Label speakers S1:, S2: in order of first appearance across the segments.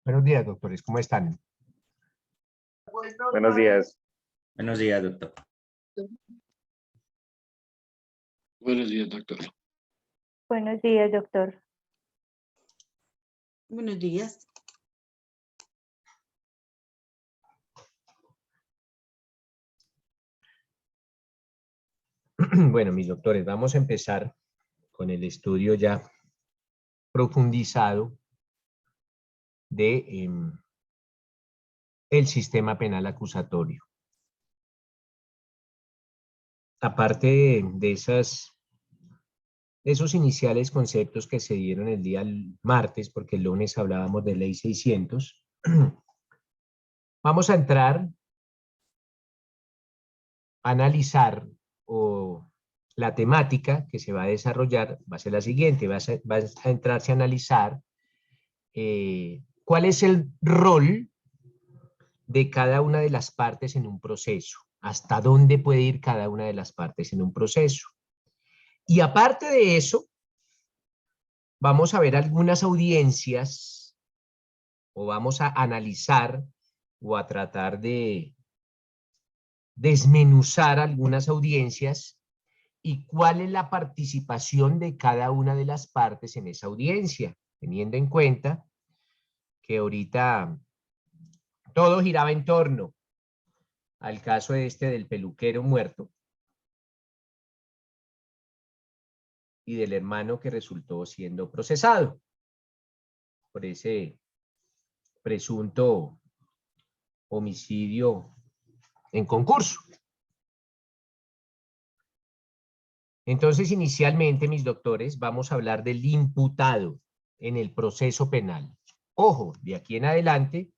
S1: Buenos días, doctores, ¿cómo están?
S2: Buenos días.
S3: Buenos días, doctor.
S4: Buenos días, doctor.
S5: Buenos días, doctor.
S6: Buenos días.
S1: Bueno, mis doctores, vamos a empezar con el estudio ya profundizado de el sistema penal acusatorio. Aparte de esos iniciales conceptos que se dieron el día martes, porque el lunes hablábamos de ley 600, vamos a entrar a analizar la temática que se va a desarrollar, va a ser la siguiente, va a entrarse a analizar cuál es el rol de cada una de las partes en un proceso, hasta dónde puede ir cada una de las partes en un proceso. Y aparte de eso, vamos a ver algunas audiencias o vamos a analizar o a tratar de desmenuzar algunas audiencias y cuál es la participación de cada una de las partes en esa audiencia, teniendo en cuenta que ahorita todo giraba en torno al caso del peluquero muerto y del hermano que resultó siendo procesado por ese presunto homicidio en concurso. Entonces, inicialmente, mis doctores, vamos a hablar del imputado en el proceso penal. Ojo, de aquí en adelante,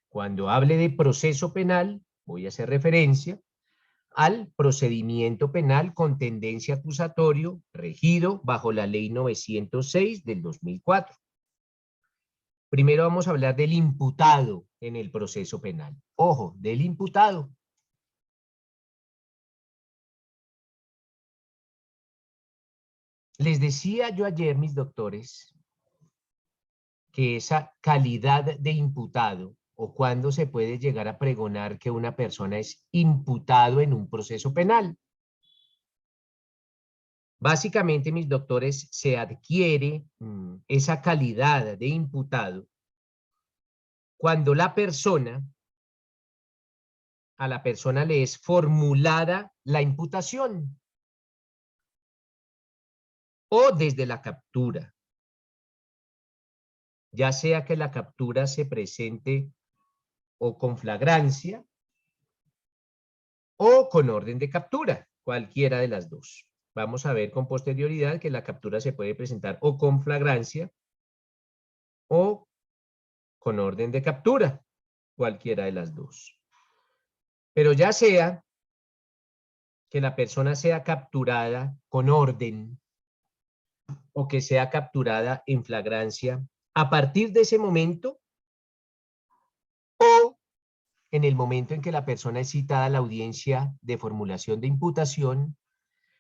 S1: cuando hable de proceso penal, voy a hacer referencia al procedimiento penal con tendencia acusatorio regido bajo la ley 906 del 2004. Primero vamos a hablar del imputado en el proceso penal. Ojo, del imputado. Les decía yo ayer, mis doctores, que esa calidad de imputado o cuándo se puede llegar a pregonar que una persona es imputado en un proceso penal. Básicamente, mis doctores, se adquiere esa calidad de imputado cuando a la persona le es formulada la imputación o desde la captura, ya sea que la captura se presente o con flagrancia o con orden de captura, cualquiera de las dos. Vamos a ver con posterioridad que la captura se puede presentar o con flagrancia o con orden de captura, cualquiera de las dos. Pero ya sea que la persona sea capturada con orden o que sea capturada en flagrancia, a partir de ese momento o en el momento en que la persona es citada a la audiencia de formulación de imputación,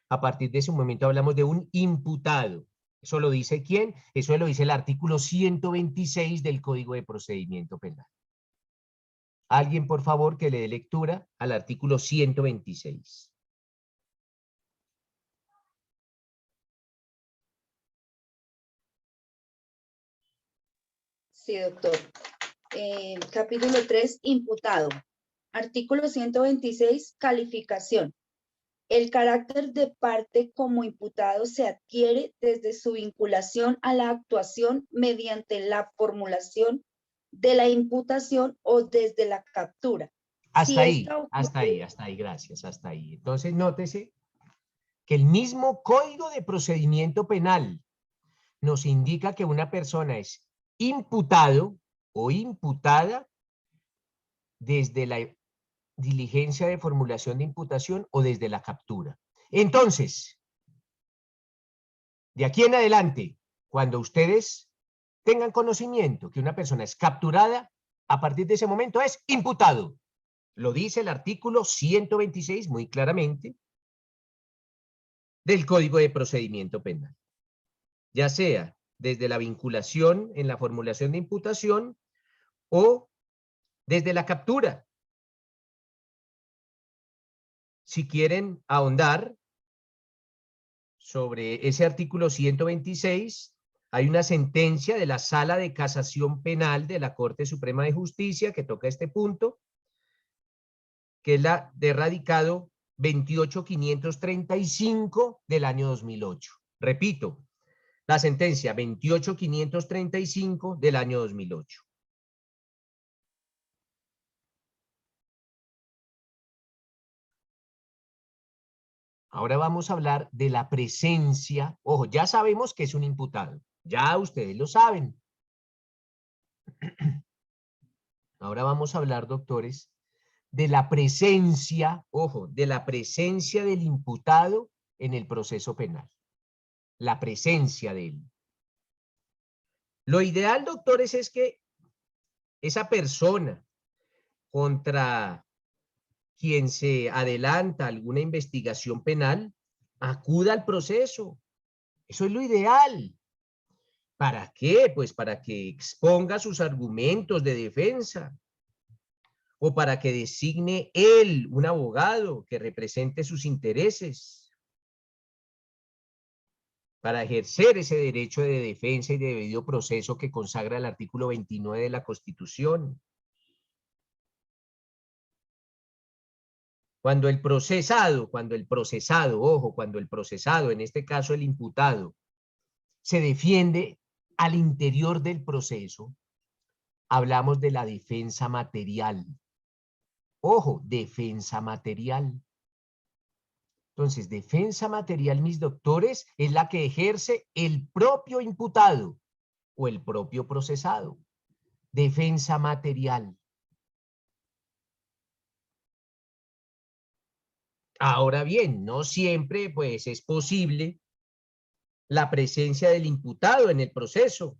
S1: a partir de ese momento hablamos de un imputado. ¿Eso lo dice quién? Eso lo dice el artículo 126 del Código de Procedimiento Penal. Alguien, por favor, que le dé lectura al artículo 126.
S2: Sí, doctor. Capítulo 3, imputado. Artículo 126, calificación. El carácter de parte como imputado se adquiere desde su vinculación a la actuación mediante la formulación de la imputación o desde la captura.
S1: Hasta ahí, gracias, hasta ahí. Entonces, nótese que el mismo Código de Procedimiento Penal nos indica que una persona es imputado o imputada desde la diligencia de formulación de imputación o desde la captura. Entonces, de aquí en adelante, cuando ustedes tengan conocimiento que una persona es capturada, a partir de ese momento es imputado. Lo dice el artículo 126 muy claramente del Código de Procedimiento Penal. Ya sea desde la vinculación en la formulación de imputación o desde la captura. Si quieren ahondar sobre ese artículo 126, hay una sentencia de la Sala de Casación Penal de la Corte Suprema de Justicia que toca este punto, que es la de radicado 28535 del año 2008. Repito, la sentencia 28535 del año 2008. Ahora vamos a hablar de la presencia. Ojo, ya sabemos que es un imputado. Ya ustedes lo saben. Ahora vamos a hablar, doctores, de la presencia, ojo, de la presencia del imputado en el proceso penal. La presencia de él. Lo ideal, doctores, es que esa persona contra quien se adelanta alguna investigación penal acuda al proceso. Eso es lo ideal. ¿Para qué? Pues para que exponga sus argumentos de defensa o para que designe él un abogado que represente sus intereses para ejercer ese derecho de defensa y de debido proceso que consagra el artículo 29 de la Constitución. Cuando el procesado, ojo, cuando el procesado, en este caso el imputado, se defiende al interior del proceso, hablamos de la defensa material. Ojo, defensa material. Entonces, defensa material, mis doctores, es la que ejerce el propio imputado o el propio procesado. Defensa material. Ahora bien, no siempre, pues, es posible la presencia del imputado en el proceso.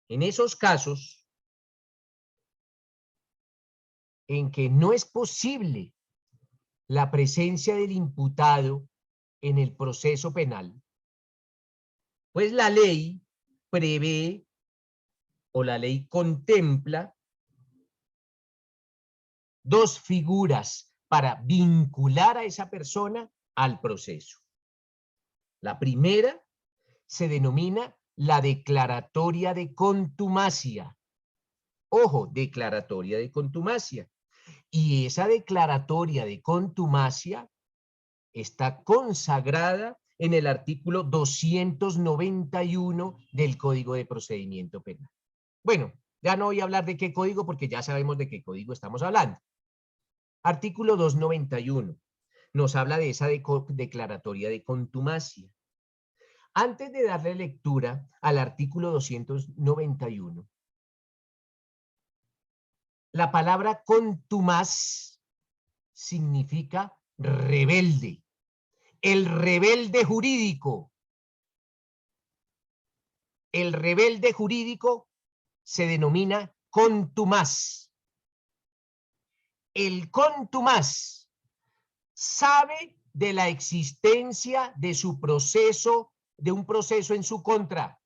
S1: En esos casos en que no es posible la presencia del imputado en el proceso penal, pues la ley prevé o la ley contempla dos figuras para vincular a esa persona al proceso. La primera se denomina la declaratoria de contumacia. Ojo, declaratoria de contumacia. Y esa declaratoria de contumacia está consagrada en el artículo 291 del Código de Procedimiento Penal. Bueno, ya no voy a hablar de qué código porque ya sabemos de qué código estamos hablando. Artículo 291 nos habla de esa declaratoria de contumacia. Antes de darle lectura al artículo 291, la palabra contumaz significa rebelde. El rebelde jurídico. El rebelde jurídico se denomina contumaz. El contumaz sabe de la existencia de su proceso, de un proceso en su contra.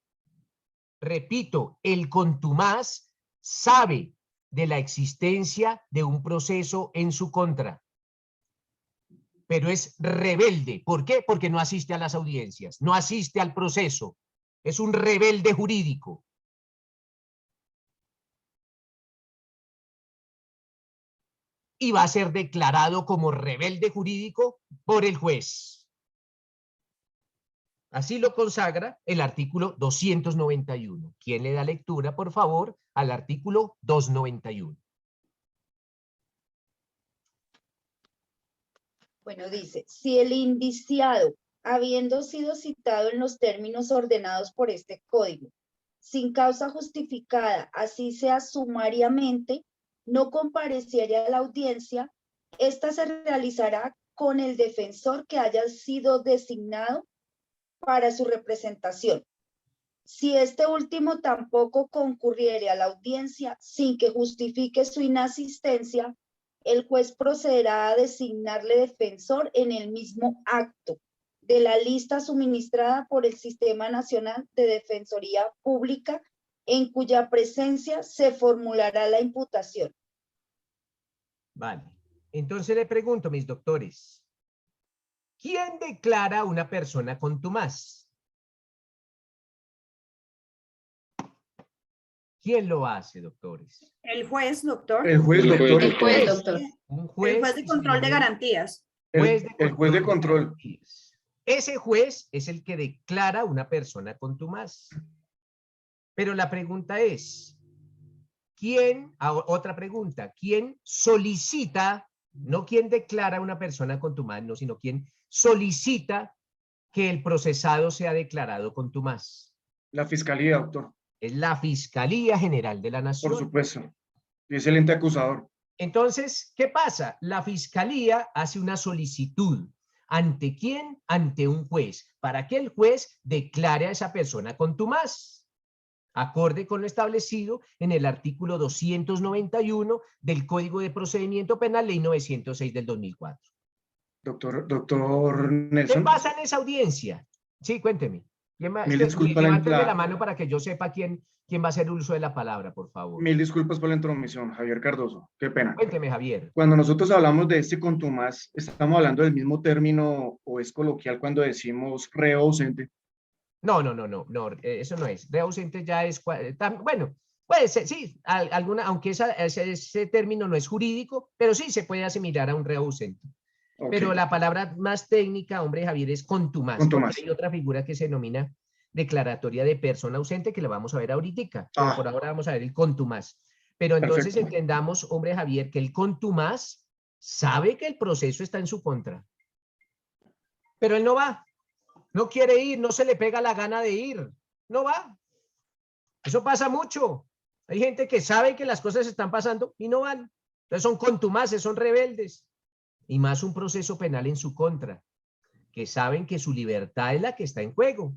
S1: Repito, el contumaz sabe de la existencia de un proceso en su contra. Pero es rebelde. ¿Por qué? Porque no asiste a las audiencias, no asiste al proceso. Es un rebelde jurídico. Y va a ser declarado como rebelde jurídico por el juez. Así lo consagra el artículo 291. ¿Quién le da lectura, por favor, al artículo 291?
S2: Bueno, dice, si el indiciado, habiendo sido citado en los términos ordenados por este código, sin causa justificada, así sea sumariamente, no compareciera a la audiencia, esta se realizará con el defensor que haya sido designado para su representación. Si este último tampoco concurriere a la audiencia sin que justifique su inasistencia, el juez procederá a designarle defensor en el mismo acto de la lista suministrada por el Sistema Nacional de Defensoría Pública, en cuya presencia se formulará la imputación.
S1: Vale. Entonces le pregunto, mis doctores, ¿quién declara a una persona contumaz? ¿Quién lo hace, doctores?
S3: El juez, doctor.
S6: El juez, doctor.
S4: El juez,
S2: doctor.
S1: Un
S3: El
S1: juez,
S3: juez de control de garantías.
S6: El juez de control.
S1: garantías. Ese juez es el que declara a una persona contumaz. Pero la pregunta es, otra pregunta, ¿quién solicita No quien declara una persona contumaz, no, sino quien solicita que el procesado sea declarado contumaz.
S6: La fiscalía, doctor.
S1: Es la Fiscalía General de la
S6: Por
S1: Nación.
S6: supuesto. Y es el ente acusador.
S1: Entonces, ¿qué pasa? La Fiscalía hace una solicitud. ¿Ante quién? Ante un juez, para que el juez declare a esa persona contumaz, acorde con lo establecido en el artículo 291 del Código de Procedimiento Penal, Ley 906 del 2004.
S6: Doctor
S1: ¿Qué
S6: Nelson.
S1: pasa en esa audiencia? Sí, cuénteme.
S6: Mil disculpas
S1: Levánteme la mano para que yo sepa quién va a hacer uso de la palabra, por favor.
S6: Mil disculpas por la intromisión, Javier Cardoso. Qué pena.
S1: Cuénteme, Javier.
S6: Cuando nosotros hablamos de este contumaz, ¿estamos hablando del mismo término o es coloquial cuando decimos reo ausente?
S1: No, eso no es. Reo ausente ya es, bueno, puede ser, sí, aunque ese término no es jurídico, pero sí se puede asimilar a un reo ausente.
S6: Okay.
S1: Pero la palabra más técnica, hombre, Javier, es contumaz.
S6: Contumaz.
S1: Porque hay otra figura que se denomina declaratoria de persona ausente, que la vamos a ver ahorita. Pero por ahora vamos a ver el contumaz. Pero entonces
S6: Perfecto.
S1: entendamos, hombre, Javier, que el contumaz sabe que el proceso está en su contra. Pero él no va. No quiere ir, no se le pega la gana de ir. No va. Eso pasa mucho. Hay gente que sabe que las cosas están pasando y no van. Entonces son contumaces, son rebeldes. Y más un proceso penal en su contra, que saben que su libertad es la que está en juego.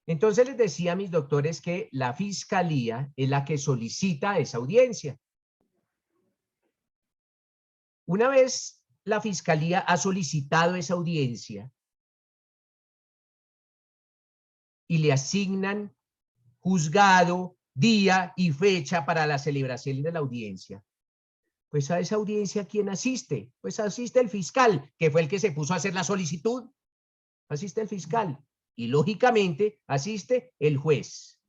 S1: Entonces les decía a mis doctores que la fiscalía es la que solicita esa audiencia. Una vez la fiscalía ha solicitado esa audiencia y le asignan juzgado, día y fecha para la celebración de la audiencia, pues a esa audiencia, ¿quién asiste? Pues asiste el fiscal, que fue el que se puso a hacer la solicitud. Asiste el fiscal. Y lógicamente asiste el juez.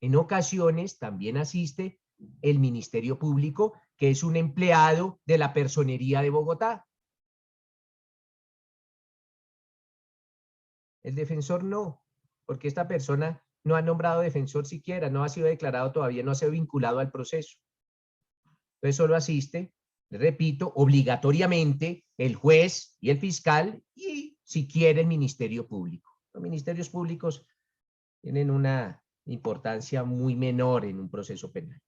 S1: En ocasiones también asiste el Ministerio Público, que es un empleado de la Personería de Bogotá. El defensor no, porque esta persona no ha nombrado defensor siquiera, no ha sido declarado todavía, no se ha vinculado al proceso. Entonces solo asiste, repito, obligatoriamente el juez y el fiscal y, si quiere, el Ministerio Público. Los ministerios públicos tienen una importancia muy menor en un proceso penal.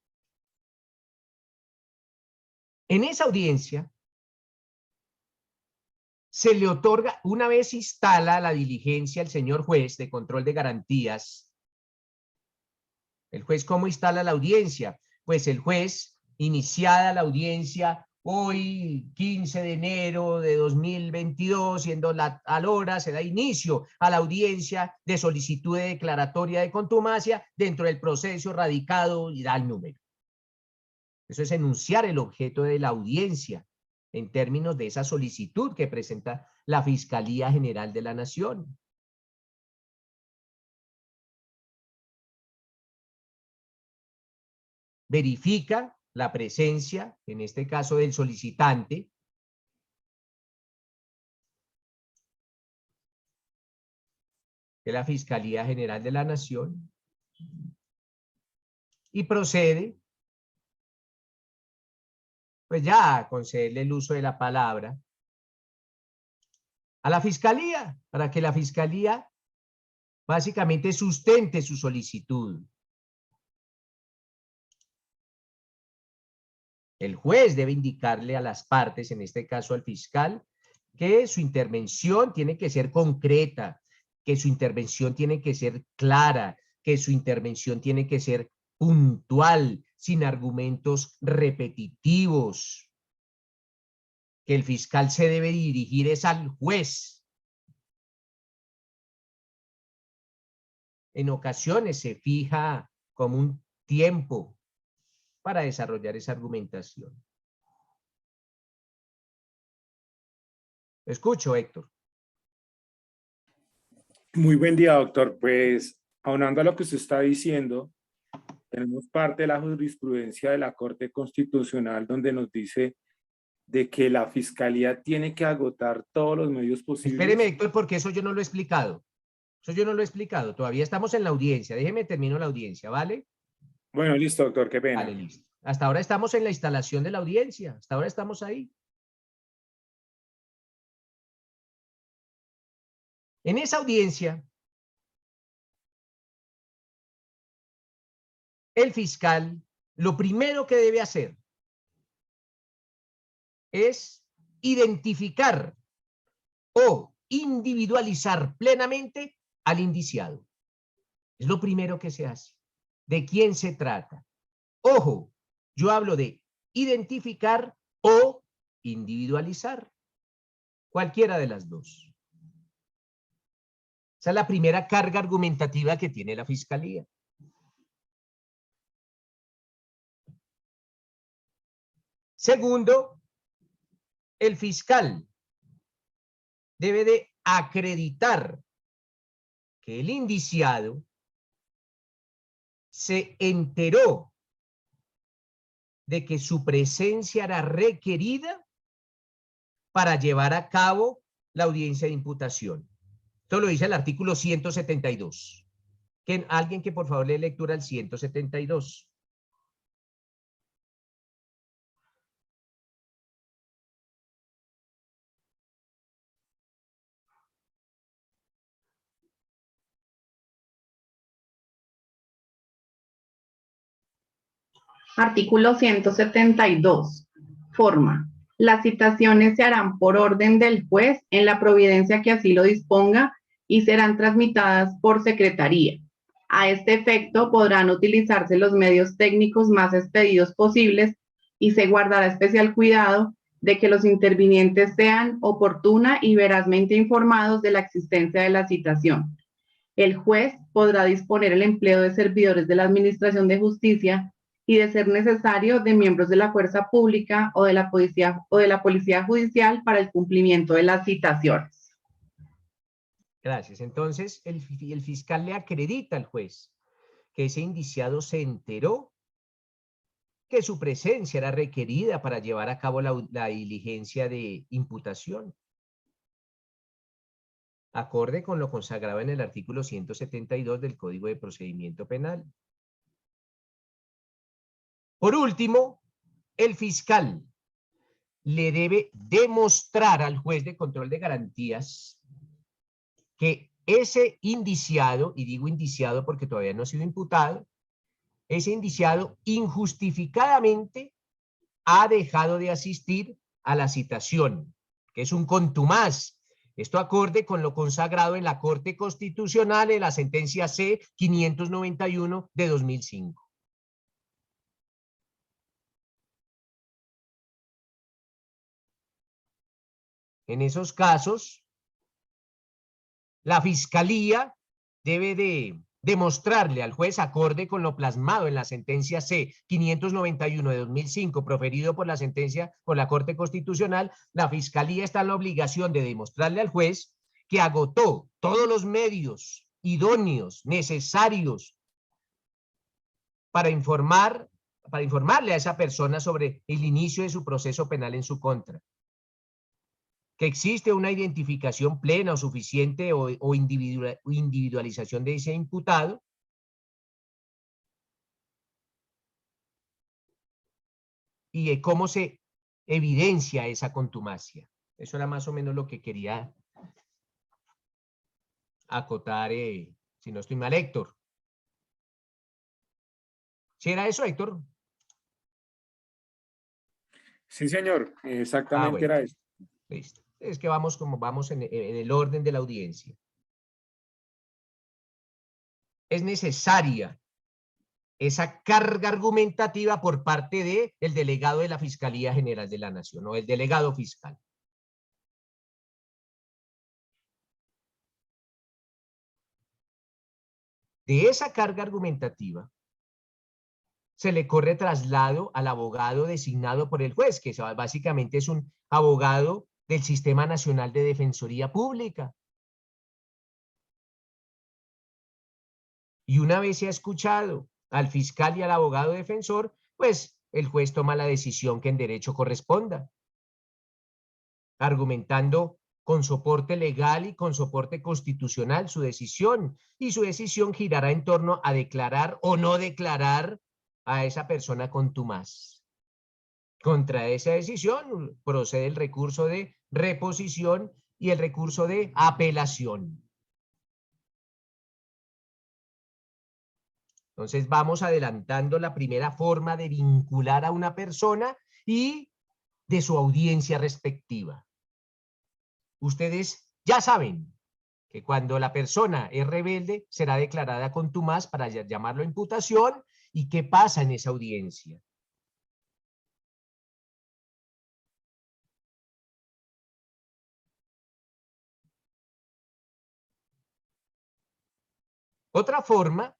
S1: En esa audiencia se le otorga, una vez instala la diligencia el señor juez de control de garantías. ¿El juez cómo instala la audiencia? Pues el juez, iniciada la audiencia hoy, 15 de enero de 2022, siendo a la hora, se da inicio a la audiencia de solicitud de declaratoria de contumacia dentro del proceso radicado y da el número. Eso es enunciar el objeto de la audiencia en términos de esa solicitud que presenta la Fiscalía General de la Nación. Verifica la presencia, en este caso del solicitante, de la Fiscalía General de la Nación, y procede, pues ya, a concederle el uso de la palabra a la Fiscalía, para que la Fiscalía básicamente sustente su solicitud. El juez debe indicarle a las partes, en este caso al fiscal, que su intervención tiene que ser concreta, que su intervención tiene que ser clara, que su intervención tiene que ser puntual, sin argumentos repetitivos. Que el fiscal se debe dirigir es al juez. En ocasiones se fija como un tiempo para desarrollar esa argumentación. Escucho, Héctor.
S7: Muy buen día, doctor. Pues, aunando a lo que usted está diciendo, tenemos parte de la jurisprudencia de la Corte Constitucional donde nos dice de que la Fiscalía tiene que agotar todos los medios posibles.
S1: Espéreme, Héctor, porque eso yo no lo he explicado. Eso yo no lo he explicado. Todavía estamos en la audiencia. Déjeme termino la audiencia, ¿vale?
S7: Bueno, listo, doctor. Qué pena.
S1: Vale, listo. Hasta ahora estamos en la instalación de la audiencia. Hasta ahora estamos ahí. En esa audiencia, el fiscal lo primero que debe hacer es identificar o individualizar plenamente al indiciado. Es lo primero que se hace. ¿De quién se trata? Ojo, yo hablo de identificar o individualizar. Cualquiera de las dos. Esa es la primera carga argumentativa que tiene la Fiscalía. Segundo, el fiscal debe de acreditar que el indiciado se enteró de que su presencia era requerida para llevar a cabo la audiencia de imputación. Esto lo dice el artículo 172. Alguien que por favor lee lectura al 172.
S8: Artículo 172. Forma. Las citaciones se harán por orden del juez en la providencia que así lo disponga y serán transmitidas por secretaría. A este efecto podrán utilizarse los medios técnicos más expedidos posibles y se guardará especial cuidado de que los intervinientes sean oportuna y verazmente informados de la existencia de la citación. El juez podrá disponer el empleo de servidores de la Administración de Justicia y, de ser necesario, de miembros de la fuerza pública o de la policía judicial para el cumplimiento de las citaciones.
S1: Gracias. Entonces, el fiscal le acredita al juez que ese indiciado se enteró que su presencia era requerida para llevar a cabo la diligencia de imputación, acorde con lo consagrado en el artículo 172 del Código de Procedimiento Penal. Por último, el fiscal le debe demostrar al juez de control de garantías que ese indiciado, y digo indiciado porque todavía no ha sido imputado, ese indiciado injustificadamente ha dejado de asistir a la citación, que es un contumaz. Esto acorde con lo consagrado en la Corte Constitucional en la sentencia C-591 de 2005. En esos casos, la Fiscalía debe de demostrarle al juez, acorde con lo plasmado en la sentencia C-591 de 2005, proferido por la Corte Constitucional, la Fiscalía está en la obligación de demostrarle al juez que agotó todos los medios idóneos, necesarios, para informarle a esa persona sobre el inicio de su proceso penal en su contra. Que existe una identificación plena o suficiente o individualización de ese imputado, y de cómo se evidencia esa contumacia. Eso era más o menos lo que quería acotar, si no estoy mal, Héctor. ¿Sí era eso, Héctor?
S7: Sí, señor, exactamente
S1: bueno.
S7: era eso.
S1: Listo. Es que vamos como vamos en el orden de la audiencia. Es necesaria esa carga argumentativa por parte del delegado de la Fiscalía General de la Nación, o el delegado fiscal. De esa carga argumentativa se le corre traslado al abogado designado por el juez, que básicamente es un abogado del Sistema Nacional de Defensoría Pública. Y una vez se ha escuchado al fiscal y al abogado defensor, pues el juez toma la decisión que en derecho corresponda, argumentando con soporte legal y con soporte constitucional su decisión, y su decisión girará en torno a declarar o no declarar a esa persona contumaz. Contra esa decisión procede el recurso de reposición y el recurso de apelación. Entonces vamos adelantando la primera forma de vincular a una persona y de su audiencia respectiva. Ustedes ya saben que cuando la persona es rebelde será declarada contumaz para llamarlo a imputación. ¿Y qué pasa en esa audiencia? Otra forma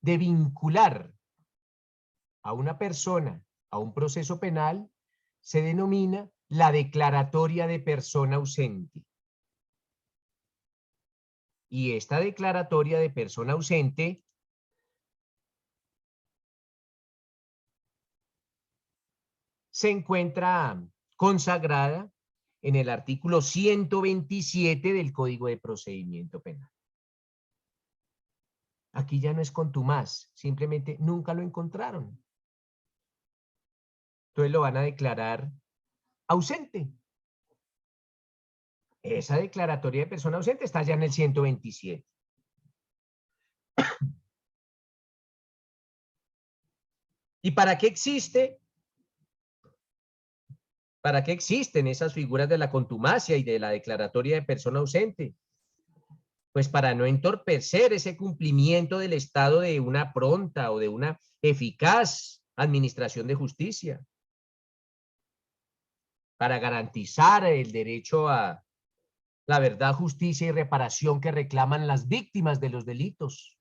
S1: de vincular a una persona a un proceso penal se denomina la declaratoria de persona ausente. Y esta declaratoria de persona ausente se encuentra consagrada en el artículo 127 del Código de Procedimiento Penal. Aquí ya no es contumaz, simplemente nunca lo encontraron. Entonces lo van a declarar ausente. Esa declaratoria de persona ausente está ya en el 127. ¿Y para qué existe? ¿Para qué existen esas figuras de la contumacia y de la declaratoria de persona ausente? Pues para no entorpecer ese cumplimiento del Estado de una pronta o de una eficaz administración de justicia. Para garantizar el derecho a la verdad, justicia y reparación que reclaman las víctimas de los delitos.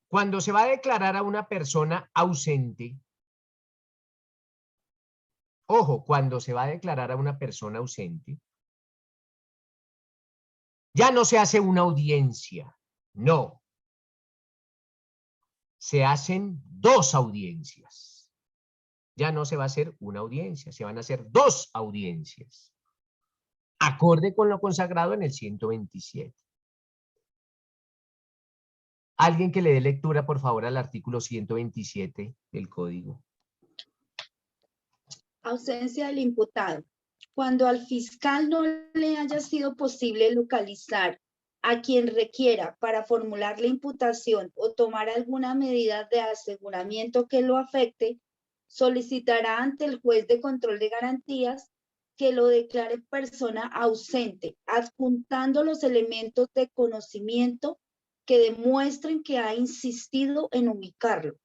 S1: Cuando se va a declarar a una persona ausente, ojo, cuando se va a declarar a una persona ausente, ya no se hace una audiencia, no. Se hacen dos audiencias. Ya no se va a hacer una audiencia, se van a hacer dos audiencias. Acorde con lo consagrado en el 127. Alguien que le dé lectura, por favor, al artículo 127 del Código.
S2: Ausencia del imputado. Cuando al fiscal no le haya sido posible localizar a quien requiera para formular la imputación o tomar alguna medida de aseguramiento que lo afecte, solicitará ante el juez de control de garantías que lo declare persona ausente, adjuntando los elementos de conocimiento que demuestren que ha insistido en ubicarlo.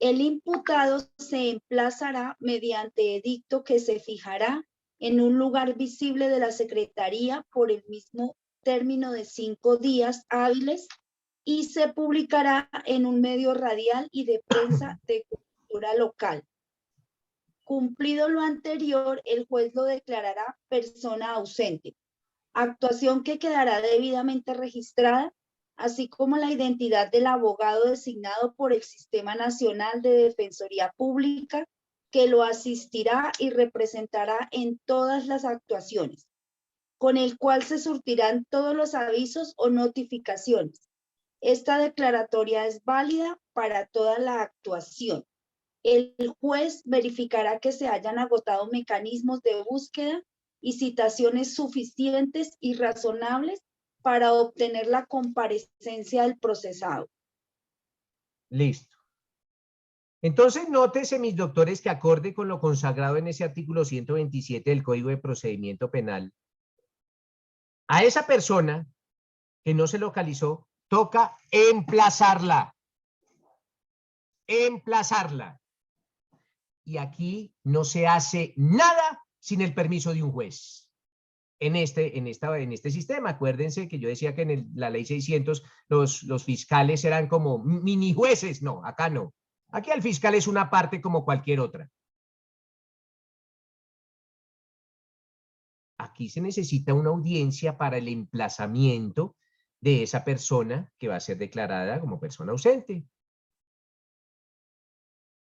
S2: El imputado se emplazará mediante edicto que se fijará en un lugar visible de la Secretaría por el mismo término de 5 días hábiles y se publicará en un medio radial y de prensa de cultura local. Cumplido lo anterior, el juez lo declarará persona ausente, actuación que quedará debidamente registrada, así como la identidad del abogado designado por el Sistema Nacional de Defensoría Pública, que lo asistirá y representará en todas las actuaciones, con el cual se surtirán todos los avisos o notificaciones. Esta declaratoria es válida para toda la actuación. El juez verificará que se hayan agotado mecanismos de búsqueda y citaciones suficientes y razonables para obtener la comparecencia del procesado.
S1: Listo. Entonces, nótese, mis doctores, que acorde con lo consagrado en ese artículo 127 del Código de Procedimiento Penal, a esa persona que no se localizó, toca emplazarla. Emplazarla. Y aquí no se hace nada sin el permiso de un juez. En este sistema, acuérdense que yo decía que en la ley 600 los fiscales eran como mini jueces. No, acá no. Aquí el fiscal es una parte como cualquier otra. Aquí se necesita una audiencia para el emplazamiento de esa persona que va a ser declarada como persona ausente.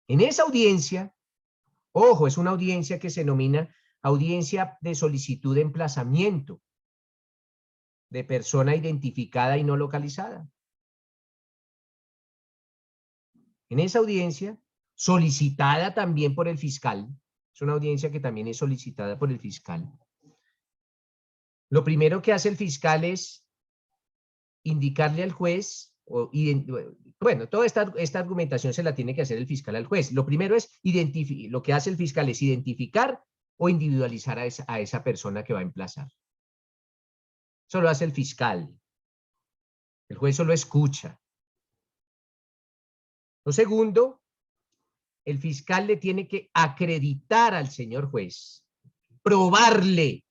S1: En esa audiencia, ojo, es una audiencia que se denomina audiencia de solicitud de emplazamiento de persona identificada y no localizada. En esa audiencia, solicitada también por el fiscal, es una audiencia que también es solicitada por el fiscal. Lo primero que hace el fiscal es indicarle al juez, bueno, toda esta argumentación se la tiene que hacer el fiscal al juez. Lo primero es, lo que hace el fiscal es identificar o individualizar a esa persona que va a emplazar. Eso lo hace el fiscal. El juez solo escucha. Lo segundo, el fiscal le tiene que acreditar al señor juez, probarle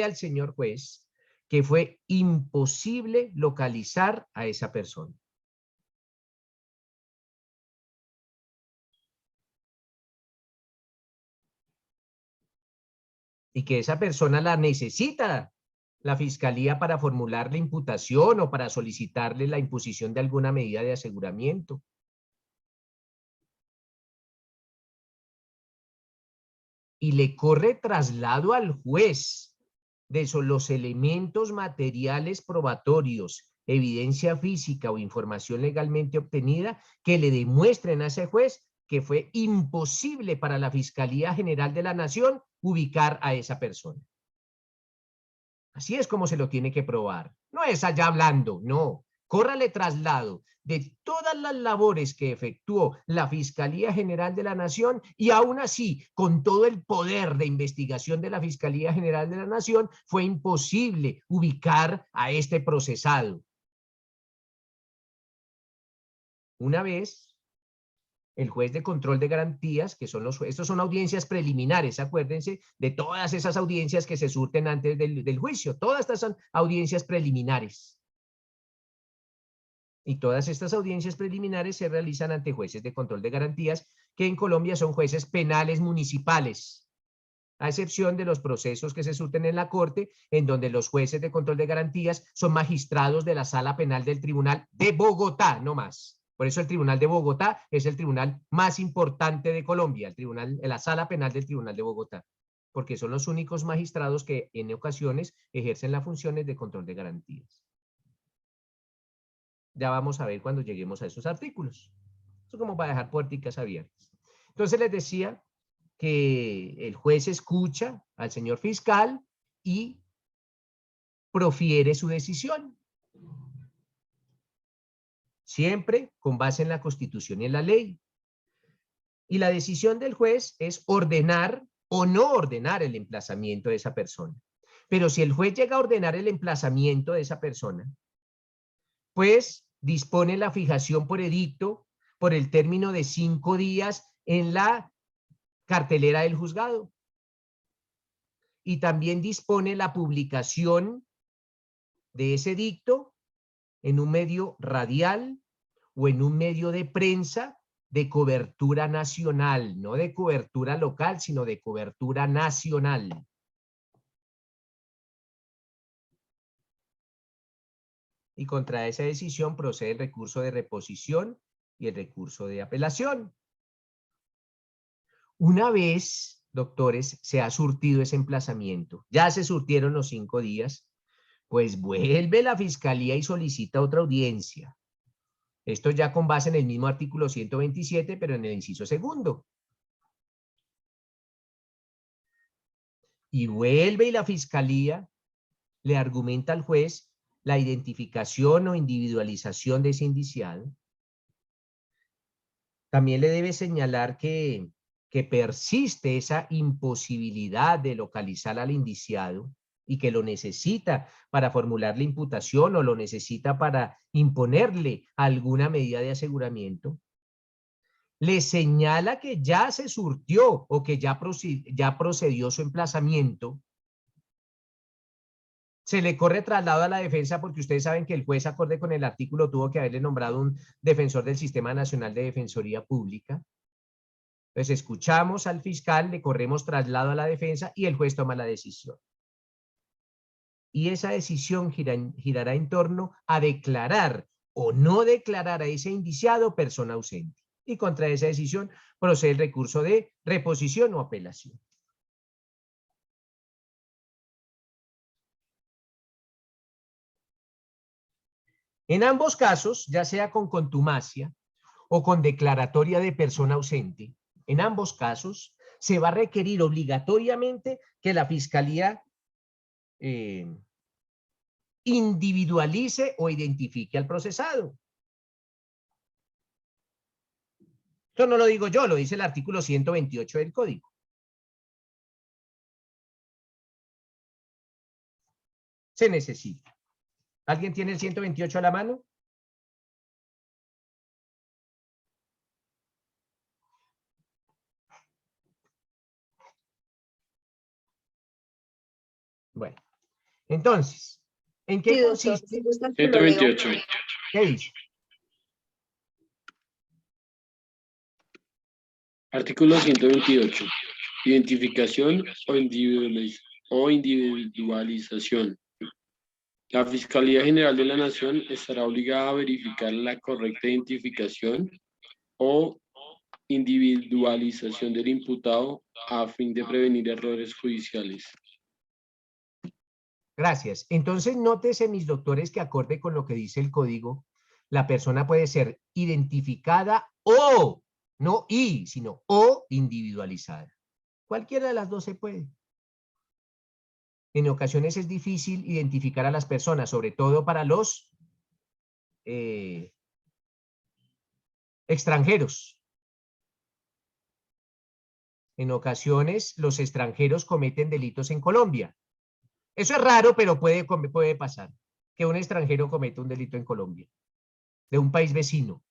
S1: al señor juez que fue imposible localizar a esa persona. Y que esa persona la necesita la fiscalía para formular la imputación o para solicitarle la imposición de alguna medida de aseguramiento. Y le corre traslado al juez de los elementos materiales probatorios, evidencia física o información legalmente obtenida que le demuestren a ese juez que fue imposible para la Fiscalía General de la Nación ubicar a esa persona. Así es como se lo tiene que probar. No es allá hablando, no. Córrale traslado de todas las labores que efectuó la Fiscalía General de la Nación y aún así, con todo el poder de investigación de la Fiscalía General de la Nación, fue imposible ubicar a este procesado. Una vez, el juez de control de garantías, que son estos son audiencias preliminares, acuérdense de todas esas audiencias que se surten antes del juicio, todas estas son audiencias preliminares. Y todas estas audiencias preliminares se realizan ante jueces de control de garantías, que en Colombia son jueces penales municipales, a excepción de los procesos que se surten en la Corte, en donde los jueces de control de garantías son magistrados de la Sala Penal del Tribunal de Bogotá, no más. Por eso el Tribunal de Bogotá es el tribunal más importante de Colombia, la Sala Penal del Tribunal de Bogotá, porque son los únicos magistrados que en ocasiones ejercen las funciones de control de garantías. Ya vamos a ver cuando lleguemos a esos artículos. Eso como para dejar puerticas abiertas. Entonces les decía que el juez escucha al señor fiscal y profiere su decisión. Siempre con base en la Constitución y en la ley. Y la decisión del juez es ordenar o no ordenar el emplazamiento de esa persona. Pero si el juez llega a ordenar el emplazamiento de esa persona, pues dispone la fijación por edicto por el término de 5 días en la cartelera del juzgado. Y también dispone la publicación de ese edicto en un medio radial o en un medio de prensa de cobertura nacional, no de cobertura local, sino de cobertura nacional. Y contra esa decisión procede el recurso de reposición y el recurso de apelación. Una vez, doctores, se ha surtido ese emplazamiento, ya se surtieron los 5 días, pues vuelve la fiscalía y solicita otra audiencia. Esto ya con base en el mismo artículo 127, pero en el inciso segundo. Y vuelve y la fiscalía le argumenta al juez la identificación o individualización de ese indiciado. También le debe señalar que persiste esa imposibilidad de localizar al indiciado y que lo necesita para formular la imputación o lo necesita para imponerle alguna medida de aseguramiento. Le señala que ya se surtió o que ya procedió su emplazamiento. Se le corre traslado a la defensa porque ustedes saben que el juez, acorde con el artículo, tuvo que haberle nombrado un defensor del Sistema Nacional de Defensoría Pública. Entonces escuchamos al fiscal, le corremos traslado a la defensa y el juez toma la decisión. Y esa decisión girará en torno a declarar o no declarar a ese indiciado persona ausente. Y contra esa decisión procede el recurso de reposición o apelación. En ambos casos, ya sea con contumacia o con declaratoria de persona ausente, en ambos casos se va a requerir obligatoriamente que la Fiscalía individualice o identifique al procesado. Esto no lo digo yo, lo dice el artículo 128 del Código. Se necesita. ¿Alguien tiene el 128 a la mano? Bueno, entonces, ¿en qué
S2: Sí, doctor,
S1: consiste?
S2: si gusta que lo leo.
S4: 128.
S1: ¿Qué dice?
S4: Artículo 128. Identificación o individualización. La Fiscalía General de la Nación estará obligada a verificar la correcta identificación o individualización del imputado a fin de prevenir errores judiciales.
S1: Gracias. Entonces, nótese, mis doctores, que acorde con lo que dice el código, la persona puede ser identificada o, no y, sino o individualizada. Cualquiera de las dos se puede. En ocasiones es difícil identificar a las personas, sobre todo para los extranjeros. En ocasiones los extranjeros cometen delitos en Colombia. Eso es raro, pero puede pasar que un extranjero cometa un delito en Colombia, de un país vecino.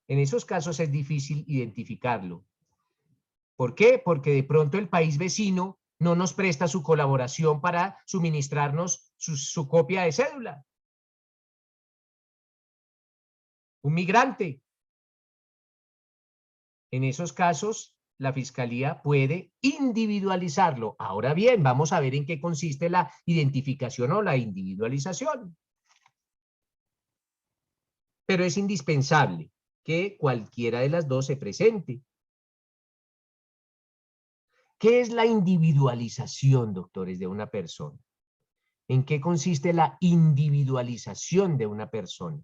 S1: En esos casos es difícil identificarlo. ¿Por qué? Porque de pronto el país vecino no nos presta su colaboración para suministrarnos su copia de cédula. Un migrante. En esos casos, la Fiscalía puede individualizarlo. Ahora bien, vamos a ver en qué consiste la identificación o la individualización. Pero es indispensable que cualquiera de las dos se presente. ¿Qué es la individualización, doctores, de una persona? ¿En qué consiste la individualización de una persona?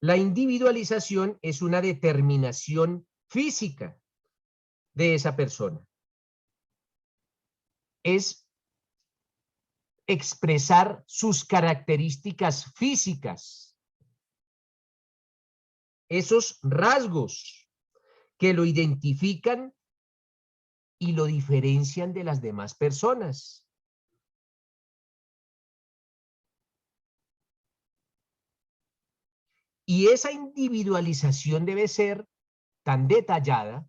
S1: La individualización es una determinación física de esa persona. Es expresar sus características físicas, esos rasgos que lo identifican y lo diferencian de las demás personas. Y esa individualización debe ser tan detallada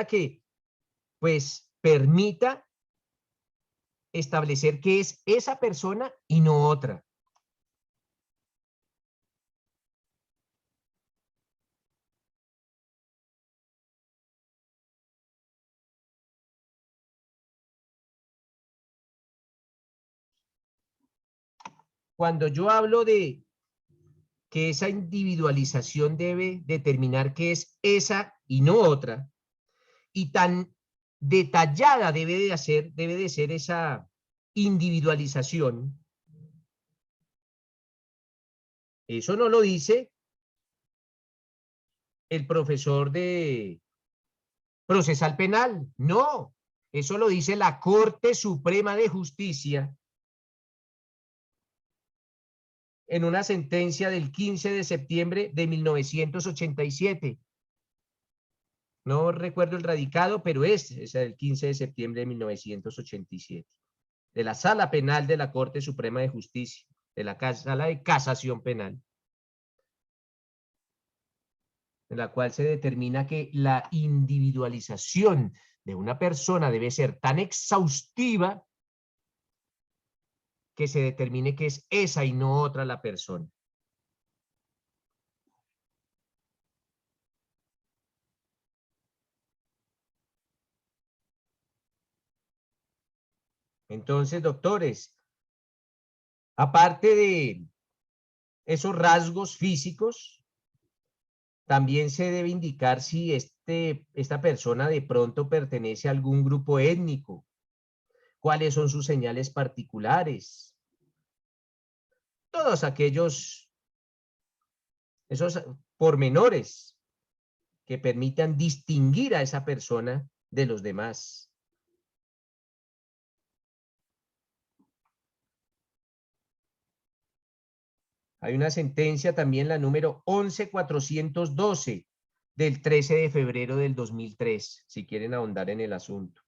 S1: que pues permita establecer que es esa persona y no otra. Cuando yo hablo de que esa individualización debe determinar que es esa y no otra, y tan detallada debe de ser esa individualización, eso no lo dice el profesor de procesal penal, no, eso lo dice la Corte Suprema de Justicia en una sentencia del 15 de septiembre de 1987. No recuerdo el radicado, pero es del 15 de septiembre de 1987. De la Sala Penal de la Corte Suprema de Justicia, de la Sala de Casación Penal, en la cual se determina que la individualización de una persona debe ser tan exhaustiva que se determine que es esa y no otra la persona. Entonces, doctores, aparte de esos rasgos físicos, también se debe indicar si esta persona de pronto pertenece a algún grupo étnico, cuáles son sus señales particulares. Todos esos pormenores que permitan distinguir a esa persona de los demás. Hay una sentencia también, la número 11412 del 13 de febrero del 2003, si quieren ahondar en el asunto.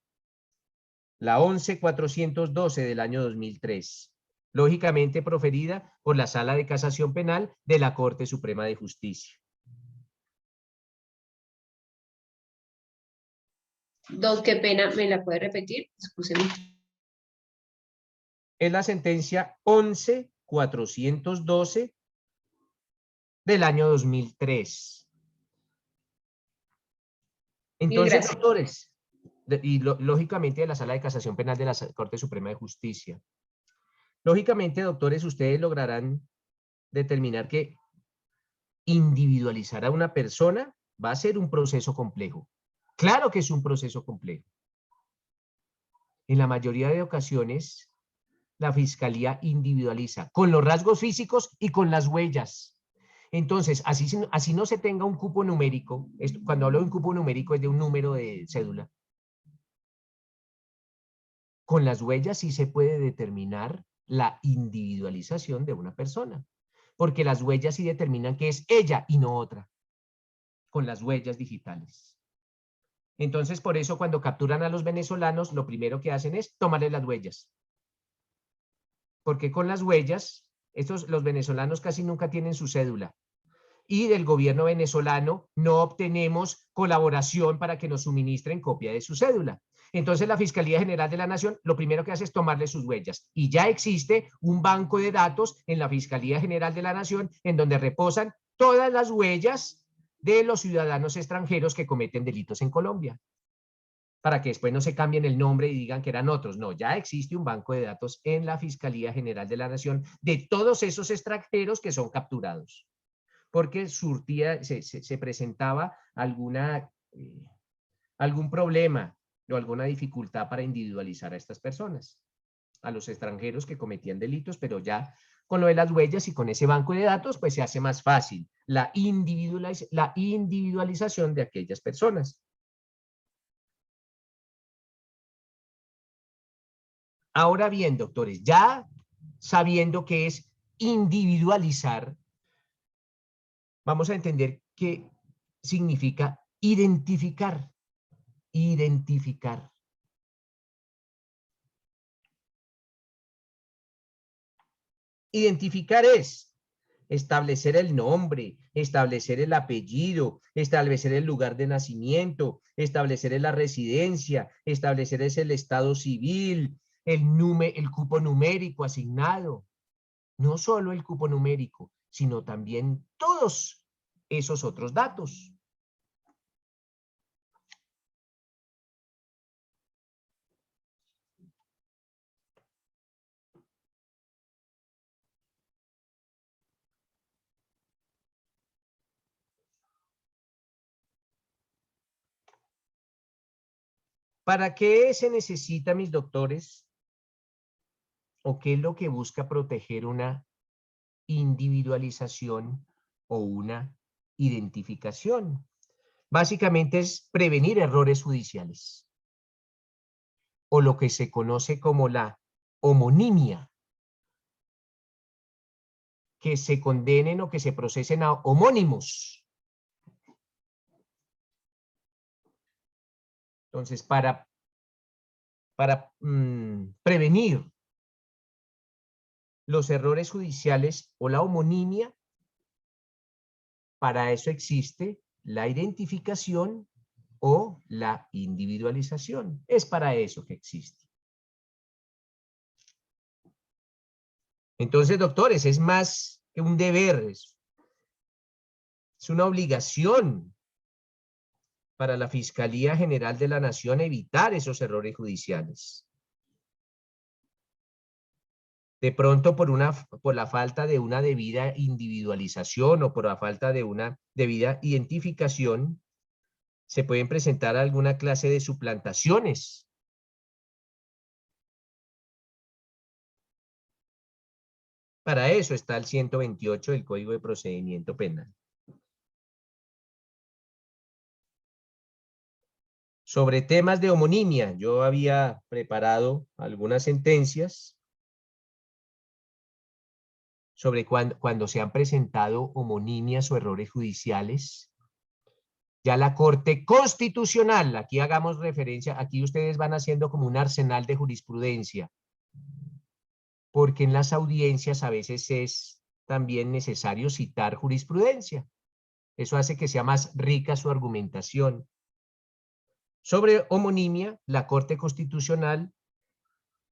S1: La 11412 del año 2003, lógicamente proferida por la Sala de Casación Penal de la Corte Suprema de Justicia.
S9: Dos, qué pena, ¿me la puede repetir? Excúseme.
S1: Es la sentencia 11412 del año 2003. Entonces,
S9: gracias.
S1: doctores, lógicamente de la Sala de Casación Penal de la Corte Suprema de Justicia. Lógicamente, doctores, ustedes lograrán determinar que individualizar a una persona va a ser un proceso complejo. Claro que es un proceso complejo. En la mayoría de ocasiones, la Fiscalía individualiza con los rasgos físicos y con las huellas. Entonces, así no se tenga un cupo numérico. Cuando hablo de un cupo numérico es de un número de cédula. Con las huellas sí se puede determinar la individualización de una persona, porque las huellas sí determinan que es ella y no otra, con las huellas digitales. Entonces, por eso cuando capturan a los venezolanos, lo primero que hacen es tomarles las huellas. Porque con las huellas, los venezolanos casi nunca tienen su cédula. Y del gobierno venezolano no obtenemos colaboración para que nos suministren copia de su cédula. Entonces la Fiscalía General de la Nación lo primero que hace es tomarle sus huellas. Y ya existe un banco de datos en la Fiscalía General de la Nación en donde reposan todas las huellas de los ciudadanos extranjeros que cometen delitos en Colombia. Para que después no se cambien el nombre y digan que eran otros. No, ya existe un banco de datos en la Fiscalía General de la Nación de todos esos extranjeros que son capturados. Porque se presentaba algún problema o alguna dificultad para individualizar a estas personas, a los extranjeros que cometían delitos, pero ya con lo de las huellas y con ese banco de datos, pues se hace más fácil la individualización de aquellas personas. Ahora bien, doctores, ya sabiendo qué es individualizar, vamos a entender qué significa identificar. Identificar. Identificar es establecer el nombre, establecer el apellido, establecer el lugar de nacimiento, establecer la residencia, establecer el estado civil, el cupo numérico asignado. No solo el cupo numérico, sino también todos esos otros datos. ¿Para qué se necesita, mis doctores? ¿O qué es lo que busca proteger una individualización o una identificación? Básicamente es prevenir errores judiciales o lo que se conoce como la homonimia, que se condenen o que se procesen a homónimos. Entonces, para prevenir los errores judiciales o la homonimia, para eso existe la identificación o la individualización. Es para eso que existe. Entonces, doctores, es más que un deber, es una obligación para la Fiscalía General de la Nación evitar esos errores judiciales. De pronto por la falta de una debida individualización o por la falta de una debida identificación, se pueden presentar alguna clase de suplantaciones Para eso está el 128 del Código de Procedimiento Penal. Sobre temas de homonimia, yo había preparado algunas sentencias sobre cuando se han presentado homonimias o errores judiciales. Ya la Corte Constitucional, aquí hagamos referencia, aquí ustedes van haciendo como un arsenal de jurisprudencia, porque en las audiencias a veces es también necesario citar jurisprudencia. Eso hace que sea más rica su argumentación. Sobre homonimia, la Corte Constitucional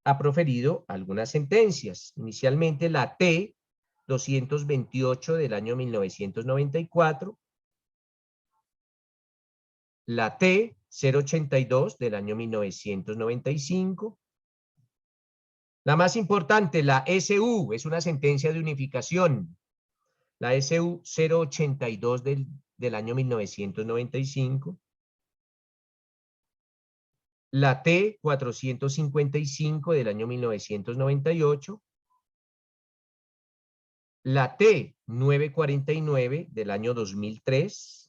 S1: ha proferido algunas sentencias. Inicialmente la T 228 del año 1994, la T 082 del año 1995, la más importante, la SU, es una sentencia de unificación, la SU 082 del año 1995, la T 455 del año 1998, la T 949 del año 2003,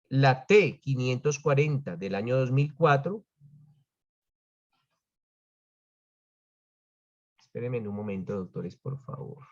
S1: la T 540 del año 2004. Espérenme un momento, doctores, por favor.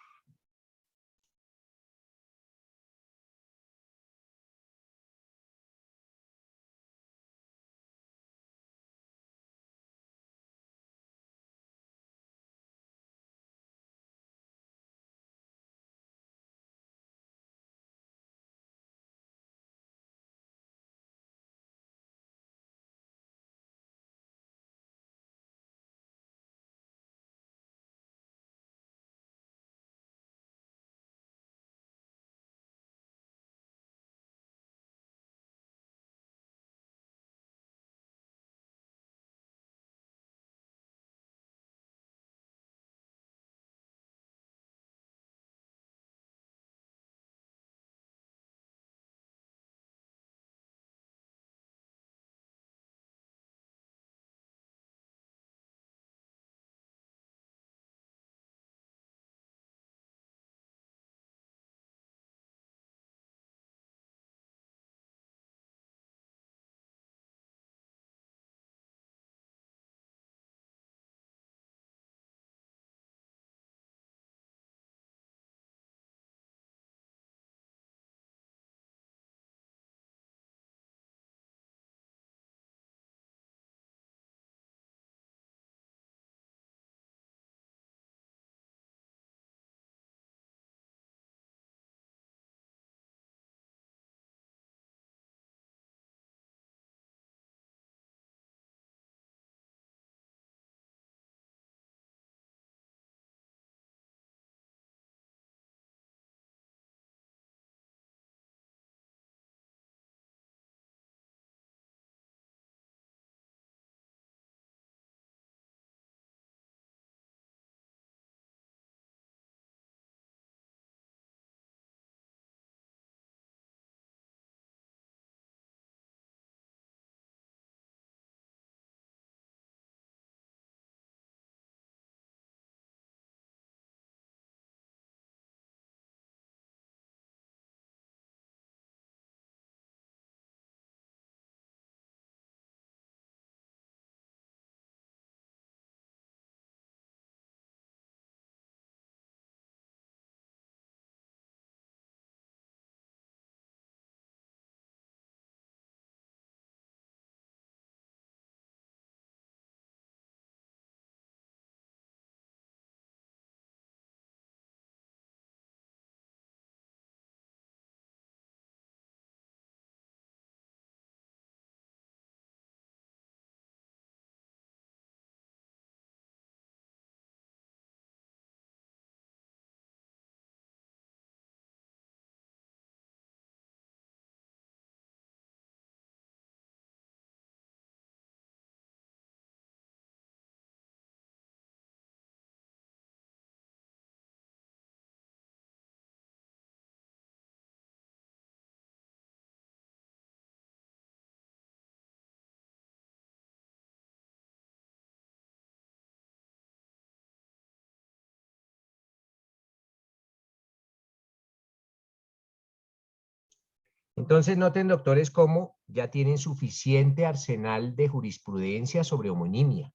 S1: Entonces noten, doctores, cómo ya tienen suficiente arsenal de jurisprudencia sobre homonimia.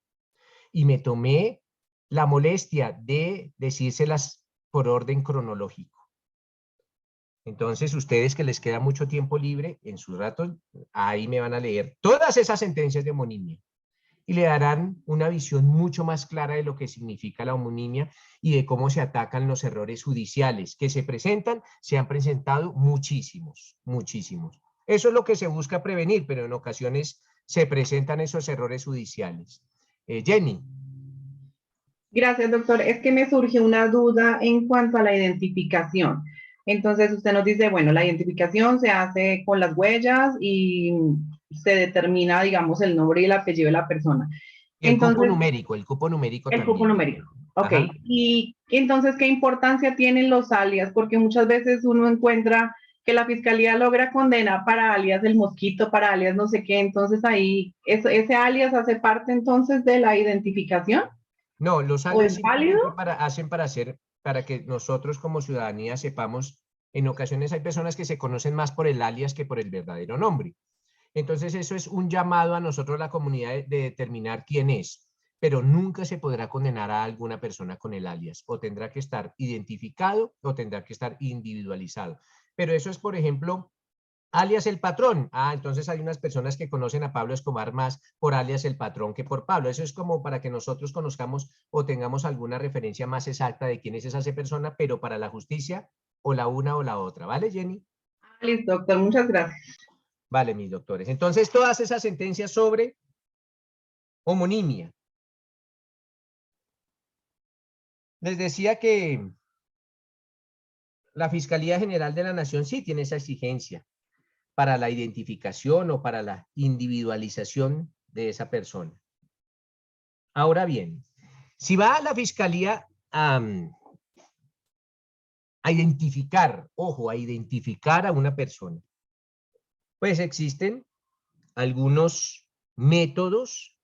S1: Y me tomé la molestia de decírselas por orden cronológico. Entonces, ustedes que les queda mucho tiempo libre, en sus ratos, ahí me van a leer todas esas sentencias de homonimia. Y le darán una visión mucho más clara de lo que significa la homonimia y de cómo se atacan los errores judiciales que se presentan. Se han presentado muchísimos, muchísimos. Eso es lo que se busca prevenir, pero en ocasiones se presentan esos errores judiciales. Jenny.
S8: Gracias, doctor. Es que me surge una duda en cuanto a la identificación. Entonces, usted nos dice, bueno, la identificación se hace con las huellas y se determina, digamos, el nombre y el apellido de la persona.
S1: Y el cupo
S8: Entonces,
S1: numérico, el cupo numérico
S8: el
S1: también.
S8: cupo numérico. Ok.
S1: Ajá.
S8: Y entonces, ¿qué importancia tienen los alias? Porque muchas veces uno encuentra que la fiscalía logra condena para alias el mosquito, para alias no sé qué. Entonces, ahí, ¿ese alias hace parte entonces de la identificación?
S1: No, los
S8: ¿O
S1: alias
S8: es válido?
S1: simplemente hacen para que nosotros como ciudadanía sepamos. En ocasiones hay personas que se conocen más por el alias que por el verdadero nombre. Entonces eso es un llamado a nosotros, la comunidad, de determinar quién es, pero nunca se podrá condenar a alguna persona con el alias, o tendrá que estar identificado o tendrá que estar individualizado. Pero eso es, por ejemplo, alias el patrón. Entonces hay unas personas que conocen a Pablo Escobar más por alias el patrón que por Pablo. Eso es como para que nosotros conozcamos o tengamos alguna referencia más exacta de quién es esa persona, pero para la justicia o la una o la otra. ¿Vale, Jenny?
S8: Listo, doctor. Muchas gracias.
S1: Vale, mis doctores. Entonces, todas esas sentencias sobre homonimia. Les decía que la Fiscalía General de la Nación sí tiene esa exigencia para la identificación o para la individualización de esa persona. Ahora bien, si va a la Fiscalía a identificar, ojo, a identificar a una persona, pues existen algunos métodos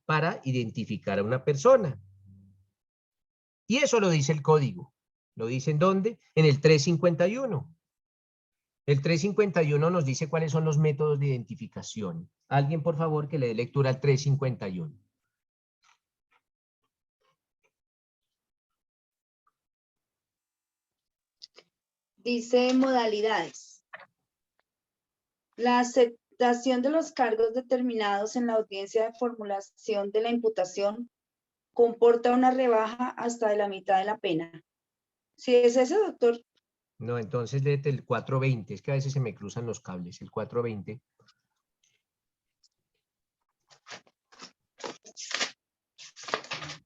S1: para identificar a una persona. Y eso lo dice el código. ¿Lo dice en dónde? En el 351. El 351 nos dice cuáles son los métodos de identificación. Alguien, por favor, que le dé lectura al 351.
S2: Dice modalidades. La aceptación de los cargos determinados en la audiencia de formulación de la imputación comporta una rebaja hasta de la mitad de la pena. ¿Sí es ese, doctor?
S1: No, entonces léete el 420. Es que a veces se me cruzan los cables. El 420.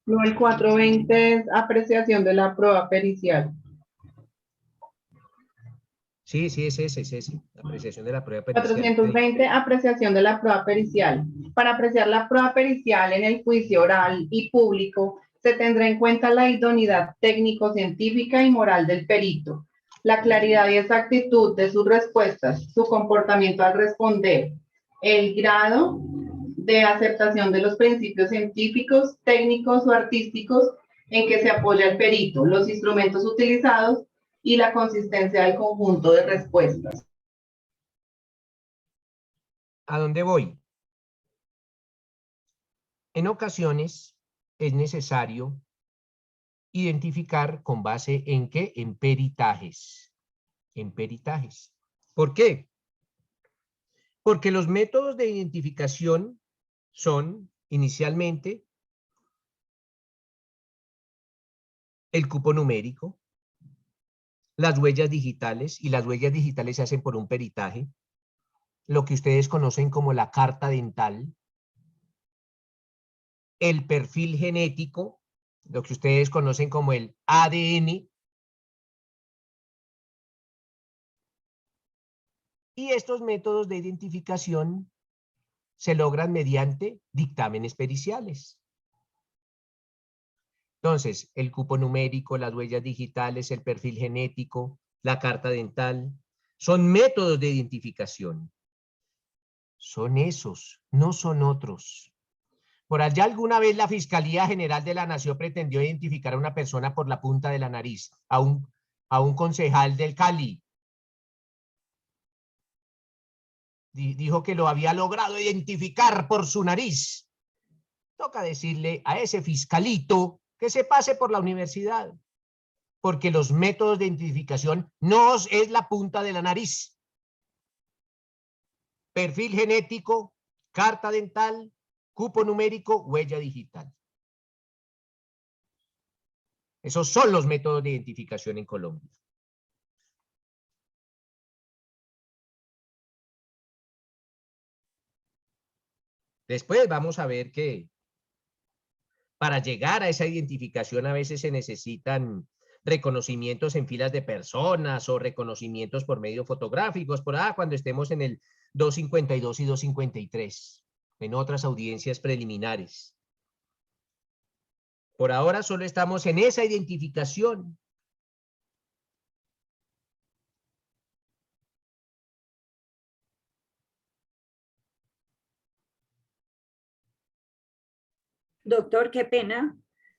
S8: No, el 420 es apreciación de la prueba pericial.
S1: Sí, es ese. Apreciación de la prueba pericial.
S8: 420, apreciación de la prueba pericial. Para apreciar la prueba pericial en el juicio oral y público, se tendrá en cuenta la idoneidad técnico-científica y moral del perito, la claridad y exactitud de sus respuestas, su comportamiento al responder, el grado de aceptación de los principios científicos, técnicos o artísticos en que se apoya el perito, los instrumentos utilizados y la consistencia del conjunto de respuestas.
S1: ¿A dónde voy? En ocasiones es necesario identificar con base en qué, en peritajes. En peritajes. ¿Por qué? Porque los métodos de identificación son inicialmente el cupo numérico, las huellas digitales, y las huellas digitales se hacen por un peritaje, lo que ustedes conocen como la carta dental, el perfil genético, lo que ustedes conocen como el ADN, y estos métodos de identificación se logran mediante dictámenes periciales. Entonces, el cupo numérico, las huellas digitales, el perfil genético, la carta dental, son métodos de identificación. Son esos, no son otros. Por allá alguna vez la Fiscalía General de la Nación pretendió identificar a una persona por la punta de la nariz, a un concejal del Cali. dijo que lo había logrado identificar por su nariz. Toca decirle a ese fiscalito que se pase por la universidad, porque los métodos de identificación no es la punta de la nariz. Perfil genético, carta dental, cupo numérico, huella digital. Esos son los métodos de identificación en Colombia. Después vamos a ver que para llegar a esa identificación a veces se necesitan reconocimientos en filas de personas o reconocimientos por medios fotográficos, cuando estemos en el 252 y 253, en otras audiencias preliminares. Por ahora solo estamos en esa identificación.
S3: Doctor, qué pena.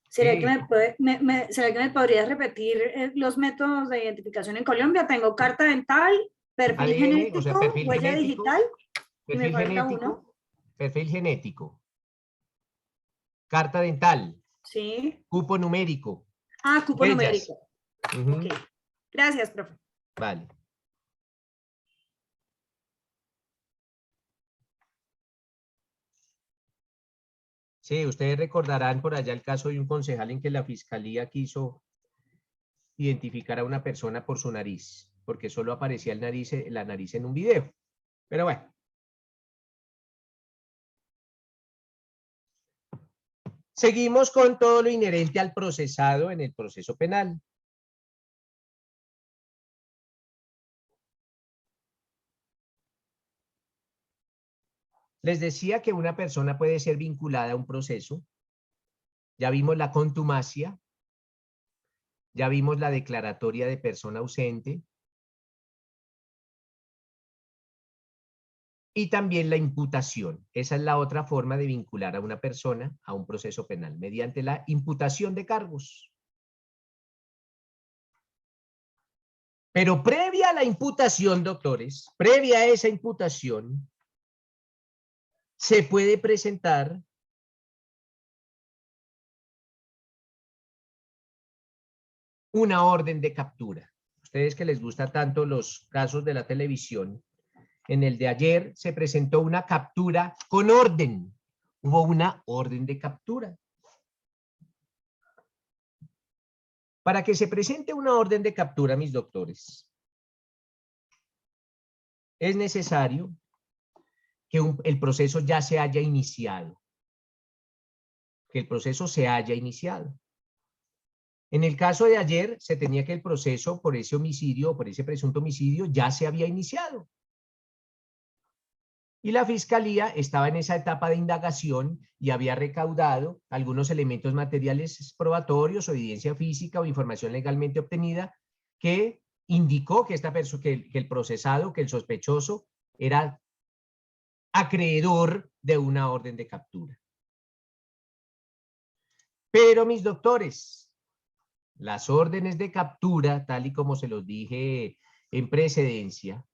S3: ¿Será
S1: Sí.
S3: que ¿será que me podría repetir los métodos de identificación en Colombia? Tengo carta dental, perfil
S1: ADN,
S3: genético,
S1: o sea, perfil
S3: huella
S1: genético,
S3: digital y me
S1: perfil
S3: falta
S1: genético,
S3: uno.
S1: perfil genético, carta dental,
S3: Sí.
S1: cupo numérico,
S3: Ah, cupo
S1: huellas.
S3: numérico.
S1: Ujú.
S3: Ok. Gracias, profe.
S1: Vale. Sí, ustedes recordarán por allá el caso de un concejal en que la fiscalía quiso identificar a una persona por su nariz, porque solo aparecía la nariz en un video. Pero bueno. Seguimos con todo lo inherente al procesado en el proceso penal. Les decía que una persona puede ser vinculada a un proceso. Ya vimos la contumacia. Ya vimos la declaratoria de persona ausente. Y también la imputación. Esa es la otra forma de vincular a una persona a un proceso penal, mediante la imputación de cargos. Pero previa a la imputación, doctores, previa a esa imputación, se puede presentar una orden de captura. Ustedes que les gustan tanto los casos de la televisión, en el de ayer se presentó una captura con orden. Hubo una orden de captura. Para que se presente una orden de captura, mis doctores, es necesario que el proceso ya se haya iniciado. Que el proceso se haya iniciado. En el caso de ayer, se tenía que el proceso por ese homicidio, por ese presunto homicidio, ya se había iniciado. Y la fiscalía estaba en esa etapa de indagación y había recaudado algunos elementos materiales probatorios o evidencia física o información legalmente obtenida que indicó que que el procesado, que el sospechoso era acreedor de una orden de captura. Pero mis doctores, las órdenes de captura, tal y como se los dije en precedencia,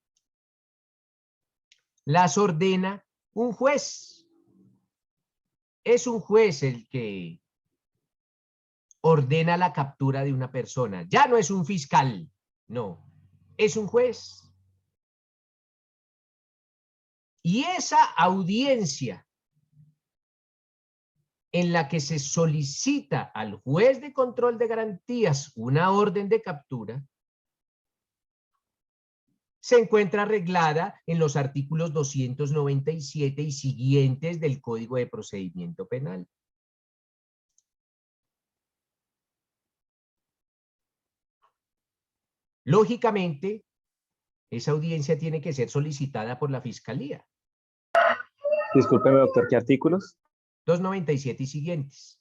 S1: las ordena un juez. Es un juez el que ordena la captura de una persona. Ya no es un fiscal, no, es un juez. Y esa audiencia en la que se solicita al juez de control de garantías una orden de captura, se encuentra arreglada en los artículos 297 y siguientes del Código de Procedimiento Penal. Lógicamente, esa audiencia tiene que ser solicitada por la Fiscalía.
S10: Discúlpeme, doctor, ¿qué artículos?
S1: 297 y siguientes.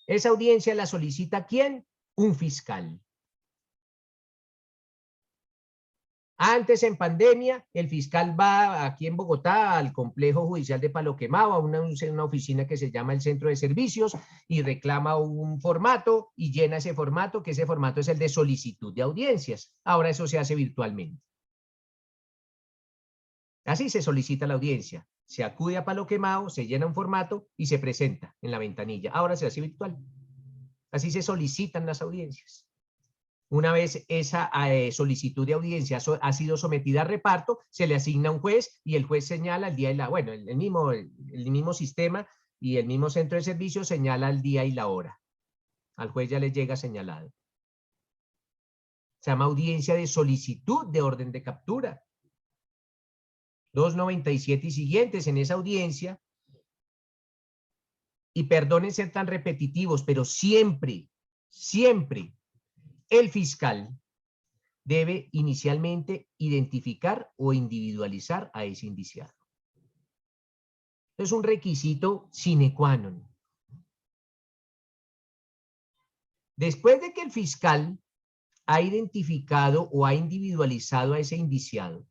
S1: Esa audiencia la solicita ¿quién? Un fiscal. Antes, en pandemia, el fiscal va aquí en Bogotá al complejo judicial de Palo Quemado, a una oficina que se llama el Centro de Servicios, y reclama un formato y llena ese formato, que ese formato es el de solicitud de audiencias. Ahora eso se hace virtualmente. Así se solicita la audiencia. Se acude a Palo Quemado, se llena un formato y se presenta en la ventanilla. Ahora se hace virtual. Así se solicitan las audiencias. Una vez esa solicitud de audiencia ha sido sometida a reparto, se le asigna un juez y el juez señala el día y la hora. Bueno, el mismo sistema y el mismo centro de servicio señala el día y la hora. Al juez ya le llega señalado. Se llama audiencia de solicitud de orden de captura. 297 y siguientes en esa audiencia. Y perdonen ser tan repetitivos, pero siempre, siempre el fiscal debe inicialmente identificar o individualizar a ese indiciado. Es un requisito sine qua non. Después de que el fiscal ha identificado o ha individualizado a ese indiciado,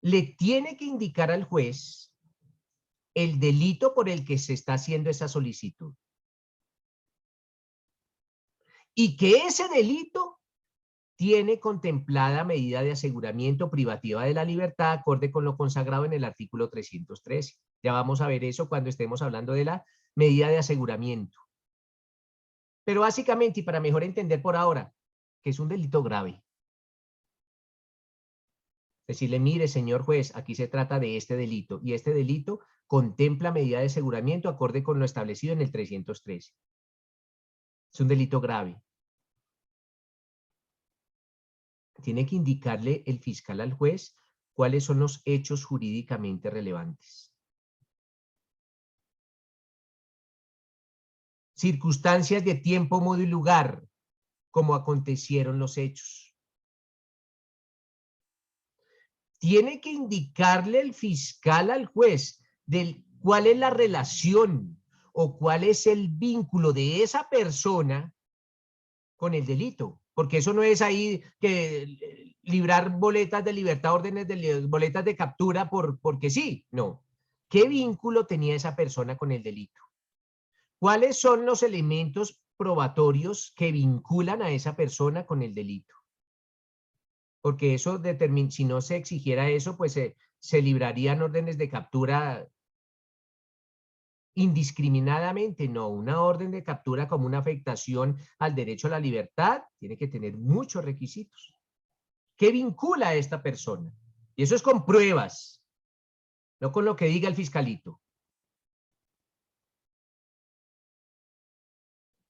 S1: le tiene que indicar al juez el delito por el que se está haciendo esa solicitud. Y que ese delito tiene contemplada medida de aseguramiento privativa de la libertad acorde con lo consagrado en el artículo 313. Ya vamos a ver eso cuando estemos hablando de la medida de aseguramiento. Pero básicamente, y para mejor entender por ahora, que es un delito grave. Decirle, mire, señor juez, aquí se trata de este delito, y este delito contempla medida de aseguramiento acorde con lo establecido en el 313. Es un delito grave. Tiene que indicarle el fiscal al juez cuáles son los hechos jurídicamente relevantes. Circunstancias de tiempo, modo y lugar, como acontecieron los hechos. Tiene que indicarle el fiscal al juez cuál es la relación o cuál es el vínculo de esa persona con el delito. Porque eso no es ahí que librar boletas de libertad, órdenes de boletas de captura porque sí, no. ¿Qué vínculo tenía esa persona con el delito? ¿Cuáles son los elementos probatorios que vinculan a esa persona con el delito? Porque eso determina, si no se exigiera eso, pues se librarían órdenes de captura indiscriminadamente. No, una orden de captura como una afectación al derecho a la libertad tiene que tener muchos requisitos. ¿Qué vincula a esta persona? Y eso es con pruebas, no con lo que diga el fiscalito.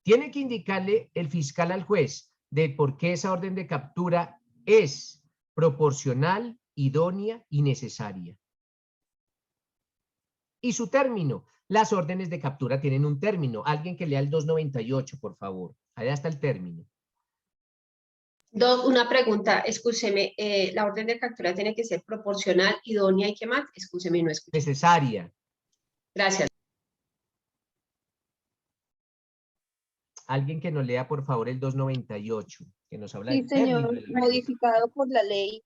S1: Tiene que indicarle el fiscal al juez de por qué esa orden de captura es proporcional, idónea y necesaria. Y su término. Las órdenes de captura tienen un término. Alguien que lea el 298, por favor. Allá está el término.
S9: Una pregunta, escúcheme, la orden de captura tiene que ser proporcional, idónea y qué más, escúcheme, no escuché.
S1: Necesaria.
S9: Gracias.
S1: Alguien que nos lea, por favor, el 298, que nos habla
S2: Sí,
S1: del término
S2: señor,
S1: de la orden.
S2: modificado por la ley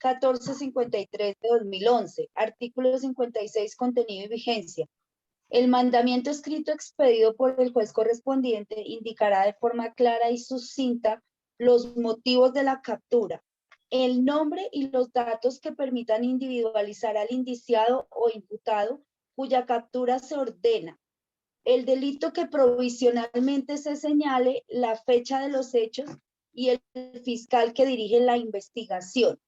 S2: 1453 de 2011, artículo 56, contenido y vigencia. El mandamiento escrito expedido por el juez correspondiente indicará de forma clara y sucinta los motivos de la captura, el nombre y los datos que permitan individualizar al indiciado o imputado cuya captura se ordena, el delito que provisionalmente se señale, la fecha de los hechos y el fiscal que dirige la investigación.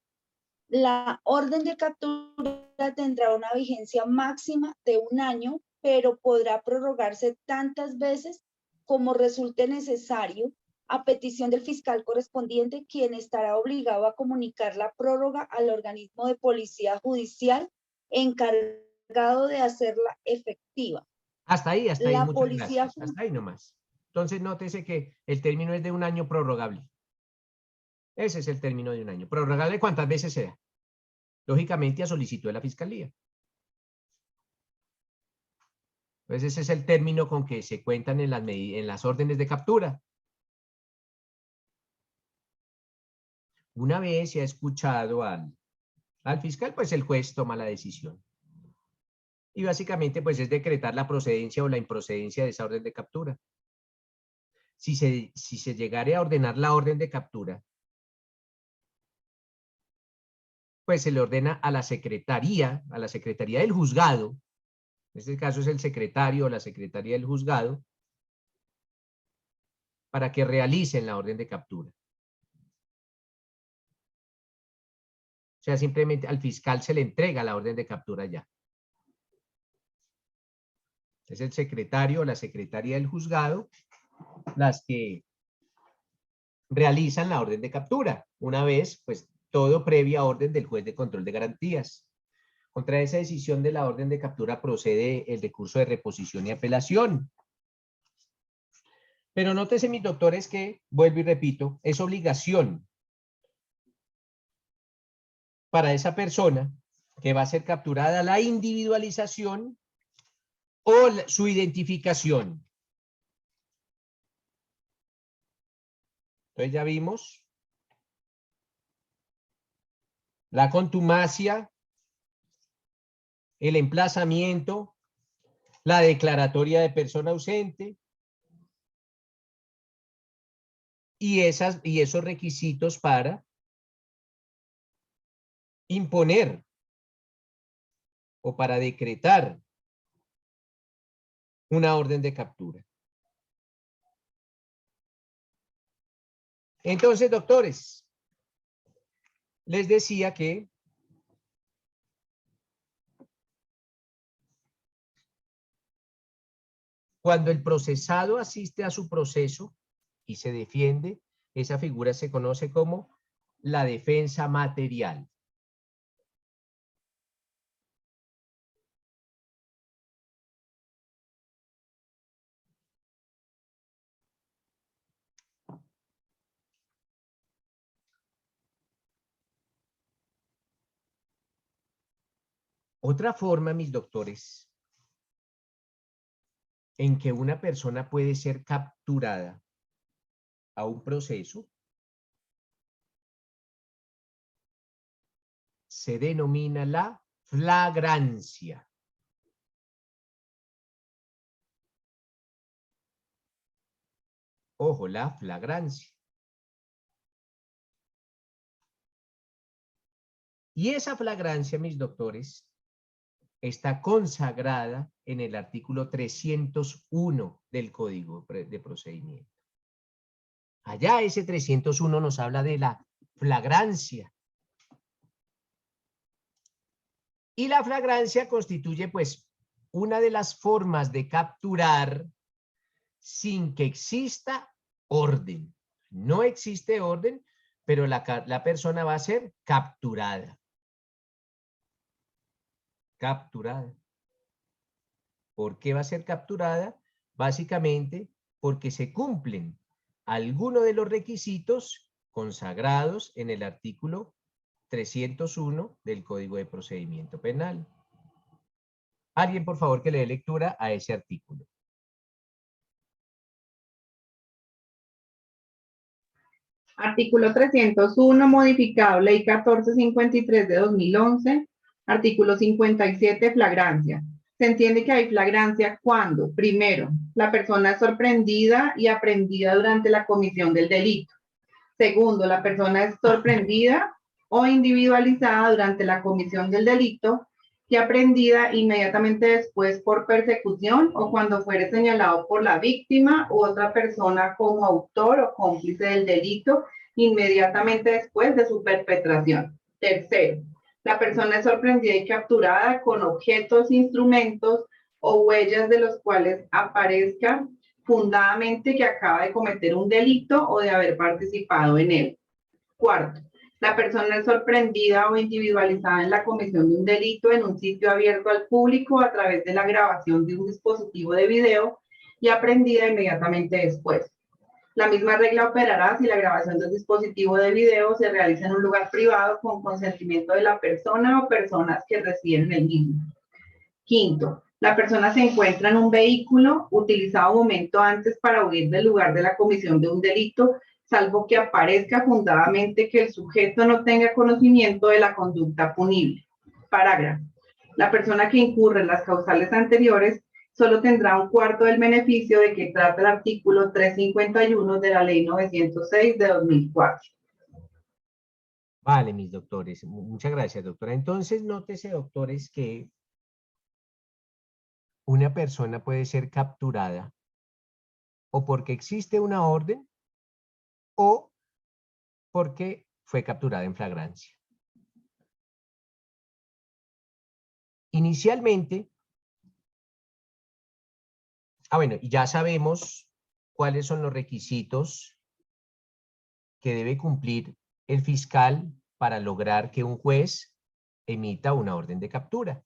S2: La orden de captura tendrá una vigencia máxima de 1 año, pero podrá prorrogarse tantas veces como resulte necesario a petición del fiscal correspondiente, quien estará obligado a comunicar la prórroga al organismo de policía judicial encargado de hacerla efectiva.
S1: Hasta ahí,
S2: La
S1: muchas
S2: policía
S1: gracias. Hasta ahí nomás. Entonces, nótese que el término es de 1 año prorrogable. Ese es el término de 1 año. ¿Prorrogable cuántas veces sea? Lógicamente, a solicitud de la fiscalía. Entonces, ese es el término con que se cuentan en las órdenes de captura. una vez se ha escuchado al fiscal, pues el juez toma la decisión. Y básicamente pues es decretar la procedencia o la improcedencia de esa orden de captura. Si se llegare a ordenar la orden de captura, pues se le ordena a la secretaría del juzgado, en este caso es el secretario o la secretaría del juzgado, para que realicen la orden de captura. O sea, simplemente al fiscal se le entrega la orden de captura ya. Es el secretario o la secretaria del juzgado las que realizan la orden de captura. Una vez, pues, todo previa orden del juez de control de garantías. Contra esa decisión de la orden de captura procede el recurso de reposición y apelación. Pero nótese, mis doctores, que, vuelvo y repito, es obligación para esa persona que va a ser capturada la individualización o su identificación. Entonces ya vimos la contumacia, el emplazamiento, la declaratoria de persona ausente y esos requisitos para imponer o para decretar una orden de captura. Entonces, doctores, les decía que cuando el procesado asiste a su proceso y se defiende, esa figura se conoce como la defensa material. Otra forma, mis doctores, en que una persona puede ser capturada a un proceso se denomina la flagrancia. Ojo, la flagrancia. Y esa flagrancia, mis doctores, está consagrada en el artículo 301 del Código de Procedimiento. Allá ese 301 nos habla de la flagrancia. Y la flagrancia constituye, pues, una de las formas de capturar sin que exista orden. No existe orden, pero la persona va a ser capturada. Capturada. ¿Por qué va a ser capturada? Básicamente porque se cumplen algunos de los requisitos consagrados en el artículo 301 del Código de Procedimiento Penal. Alguien, por favor, que le dé lectura a ese artículo.
S8: Artículo 301, modificado Ley 1453 de 2011. Artículo 57, flagrancia. Se entiende que hay flagrancia cuando, primero, la persona es sorprendida y aprehendida durante la comisión del delito. Segundo, la persona es sorprendida o individualizada durante la comisión del delito y aprehendida inmediatamente después por persecución o cuando fuere señalado por la víctima u otra persona como autor o cómplice del delito inmediatamente después de su perpetración. Tercero, la persona es sorprendida y capturada con objetos, instrumentos o huellas de los cuales aparezca fundadamente que acaba de cometer un delito o de haber participado en él. Cuarto, la persona es sorprendida o individualizada en la comisión de un delito en un sitio abierto al público a través de la grabación de un dispositivo de video y aprehendida inmediatamente después. La misma regla operará si la grabación del dispositivo de video se realiza en un lugar privado con consentimiento de la persona o personas que residen en el mismo. Quinto, la persona se encuentra en un vehículo utilizado un momento antes para huir del lugar de la comisión de un delito salvo que aparezca fundadamente que el sujeto no tenga conocimiento de la conducta punible. Parágrafo. La persona que incurre en las causales anteriores solo tendrá un cuarto del beneficio de que trata el artículo 351 de la Ley 906 de 2004.
S1: Vale, mis doctores. Muchas gracias, doctora. Entonces, nótese, doctores, que una persona puede ser capturada o porque existe una orden o porque fue capturada en flagrancia. Inicialmente, bueno, y ya sabemos cuáles son los requisitos que debe cumplir el fiscal para lograr que un juez emita una orden de captura.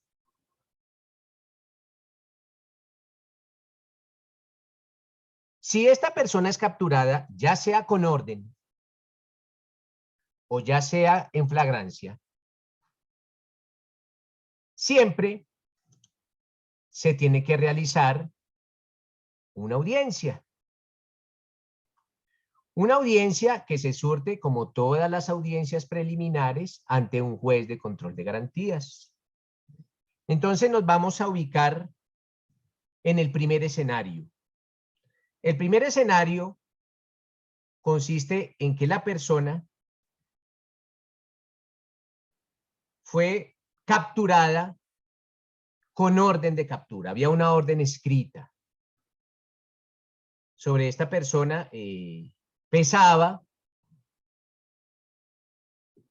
S1: Si esta persona es capturada, ya sea con orden o ya sea en flagrancia, siempre se tiene que realizar una audiencia. Una audiencia que se surte, como todas las audiencias preliminares, ante un juez de control de garantías. Entonces nos vamos a ubicar en el primer escenario. El primer escenario consiste en que la persona fue capturada con orden de captura. Había una orden escrita. Sobre esta persona pesaba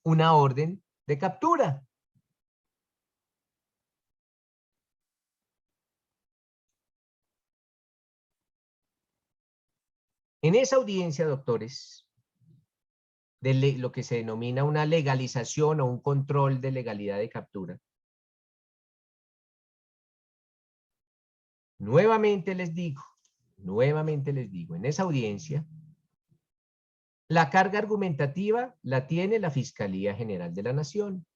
S1: una orden de captura. En esa audiencia, doctores, de lo que se denomina una legalización o un control de legalidad de captura, nuevamente les digo, en esa audiencia, la carga argumentativa la tiene la Fiscalía General de la Nación.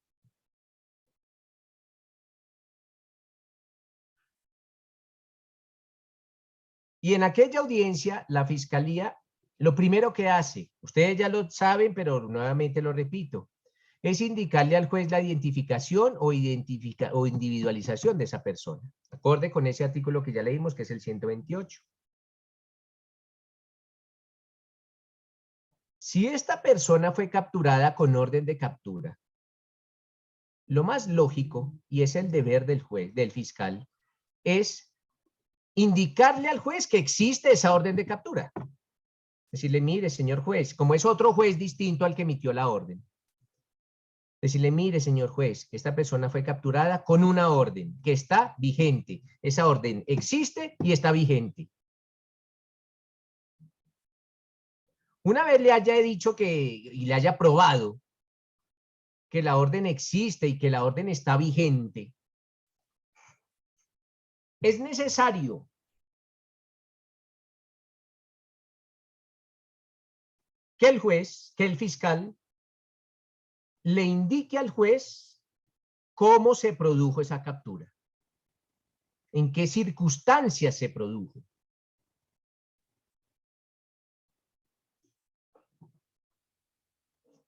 S1: Y en aquella audiencia, la Fiscalía, lo primero que hace, ustedes ya lo saben, pero nuevamente lo repito, es indicarle al juez la identificación o individualización de esa persona, acorde con ese artículo que ya leímos, que es el 128. Si esta persona fue capturada con orden de captura, lo más lógico, y es el deber del juez, del fiscal, es indicarle al juez que existe esa orden de captura. Decirle, mire, señor juez, como es otro juez distinto al que emitió la orden. Decirle, mire, señor juez, esta persona fue capturada con una orden que está vigente. Esa orden existe y está vigente. Una vez le haya dicho y le haya probado que la orden existe y que la orden está vigente, es necesario que el juez, que el fiscal, le indique al juez cómo se produjo esa captura, en qué circunstancias se produjo.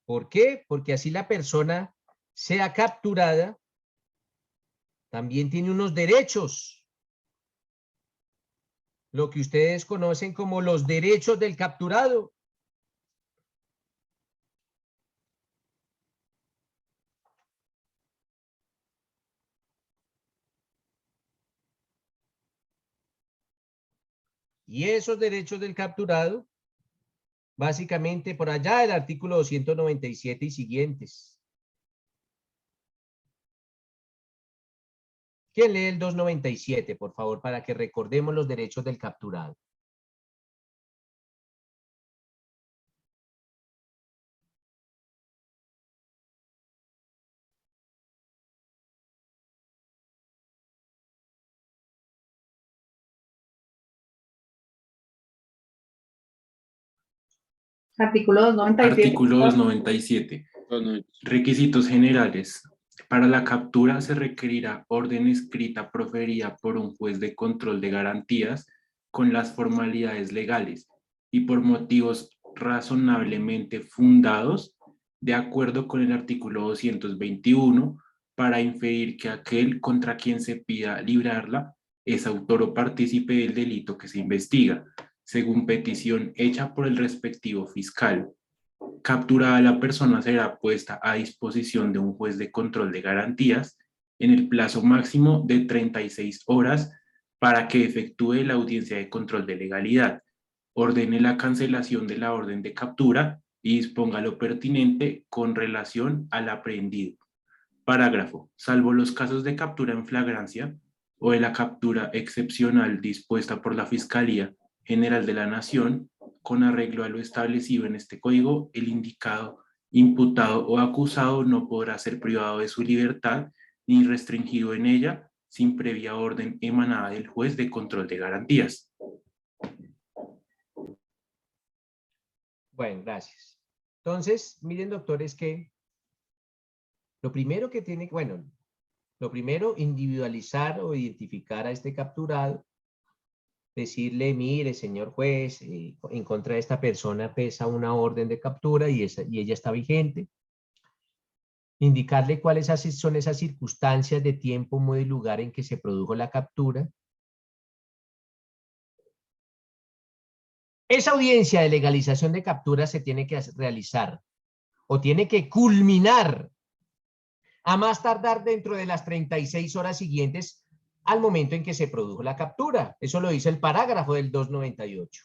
S1: ¿Por qué? Porque así la persona sea capturada, también tiene unos derechos, lo que ustedes conocen como los derechos del capturado. Y esos derechos del capturado, básicamente por allá el artículo 297 y siguientes. ¿Quién lee el 297, por favor, para que recordemos los derechos del capturado?
S8: Artículo 297.
S11: Artículo 297. Requisitos generales. Para la captura se requerirá orden escrita proferida por un juez de control de garantías con las formalidades legales y por motivos razonablemente fundados de acuerdo con el artículo 221 para inferir que aquel contra quien se pida librarla es autor o partícipe del delito que se investiga, según petición hecha por el respectivo fiscal. Capturada la persona será puesta a disposición de un juez de control de garantías en el plazo máximo de 36 horas para que efectúe la audiencia de control de legalidad, ordene la cancelación de la orden de captura y disponga lo pertinente con relación al aprehendido. Parágrafo. Salvo los casos de captura en flagrancia o de la captura excepcional dispuesta por la Fiscalía General de la Nación, con arreglo a lo establecido en este código, el indicado, imputado o acusado no podrá ser privado de su libertad ni restringido en ella sin previa orden emanada del juez de control de garantías.
S1: Bueno, gracias. Entonces, miren, doctores, que lo primero que tiene, bueno, lo primero, individualizar o identificar a este capturado, decirle, mire, señor juez, en contra de esta persona pesa una orden de captura y ella está vigente. Indicarle cuáles son esas circunstancias de tiempo, modo y lugar en que se produjo la captura. Esa audiencia de legalización de captura se tiene que realizar o tiene que culminar a más tardar dentro de las 36 horas siguientes al momento en que se produjo la captura. Eso lo dice el parágrafo del 298.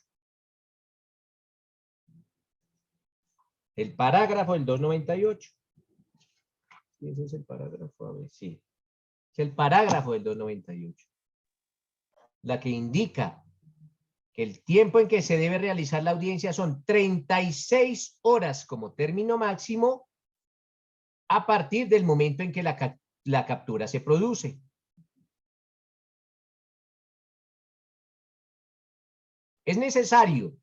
S1: El parágrafo del 298. Ese es el parágrafo, a ver, sí. Es el parágrafo del 298. La que indica que el tiempo en que se debe realizar la audiencia son 36 horas como término máximo a partir del momento en que la captura se produce. Es necesario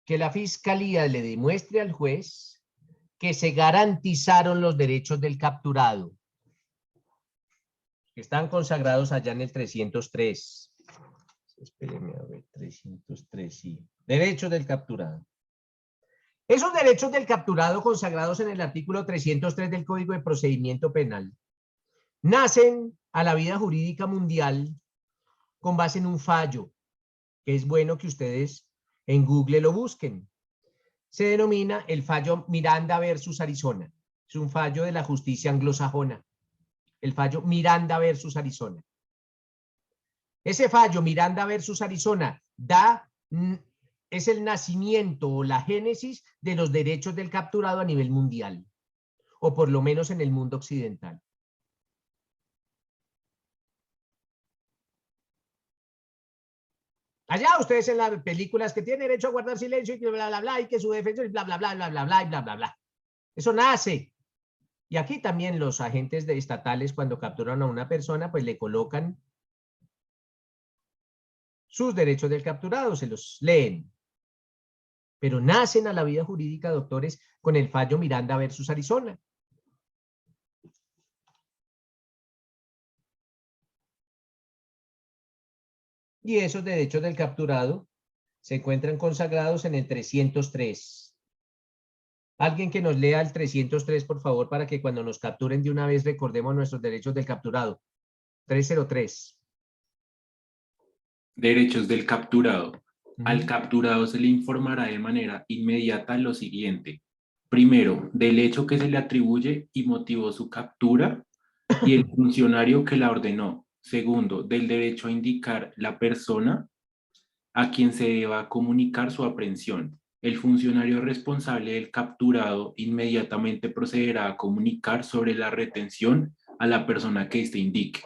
S1: que la Fiscalía le demuestre al juez que se garantizaron los derechos del capturado, que están consagrados allá en el 303. Espérenme a ver, 303, sí. Derechos del capturado. Esos derechos del capturado consagrados en el artículo 303 del Código de Procedimiento Penal nacen a la vida jurídica mundial con base en un fallo, que es bueno que ustedes en Google lo busquen. Se denomina el fallo Miranda versus Arizona. Es un fallo de la justicia anglosajona. El fallo Miranda versus Arizona. Ese fallo Miranda versus Arizona es el nacimiento o la génesis de los derechos del capturado a nivel mundial, o por lo menos en el mundo occidental. Allá ustedes en las películas que tienen derecho a guardar silencio y que bla, bla, bla, y que su defensor y bla, bla, bla, bla, bla, bla, y bla, bla, bla. Eso nace. Y aquí también los agentes estatales cuando capturan a una persona, pues le colocan sus derechos del capturado, se los leen. Pero nacen a la vida jurídica, doctores, con el fallo Miranda versus Arizona. Y esos derechos del capturado se encuentran consagrados en el 303. Alguien que nos lea el 303, por favor, para que cuando nos capturen de una vez recordemos nuestros derechos del capturado. 303.
S11: Derechos del capturado. Al capturado se le informará de manera inmediata lo siguiente. Primero, del hecho que se le atribuye y motivó su captura y el funcionario que la ordenó. Segundo, del derecho a indicar la persona a quien se deba comunicar su aprehensión. El funcionario responsable del capturado inmediatamente procederá a comunicar sobre la retención a la persona que éste indique.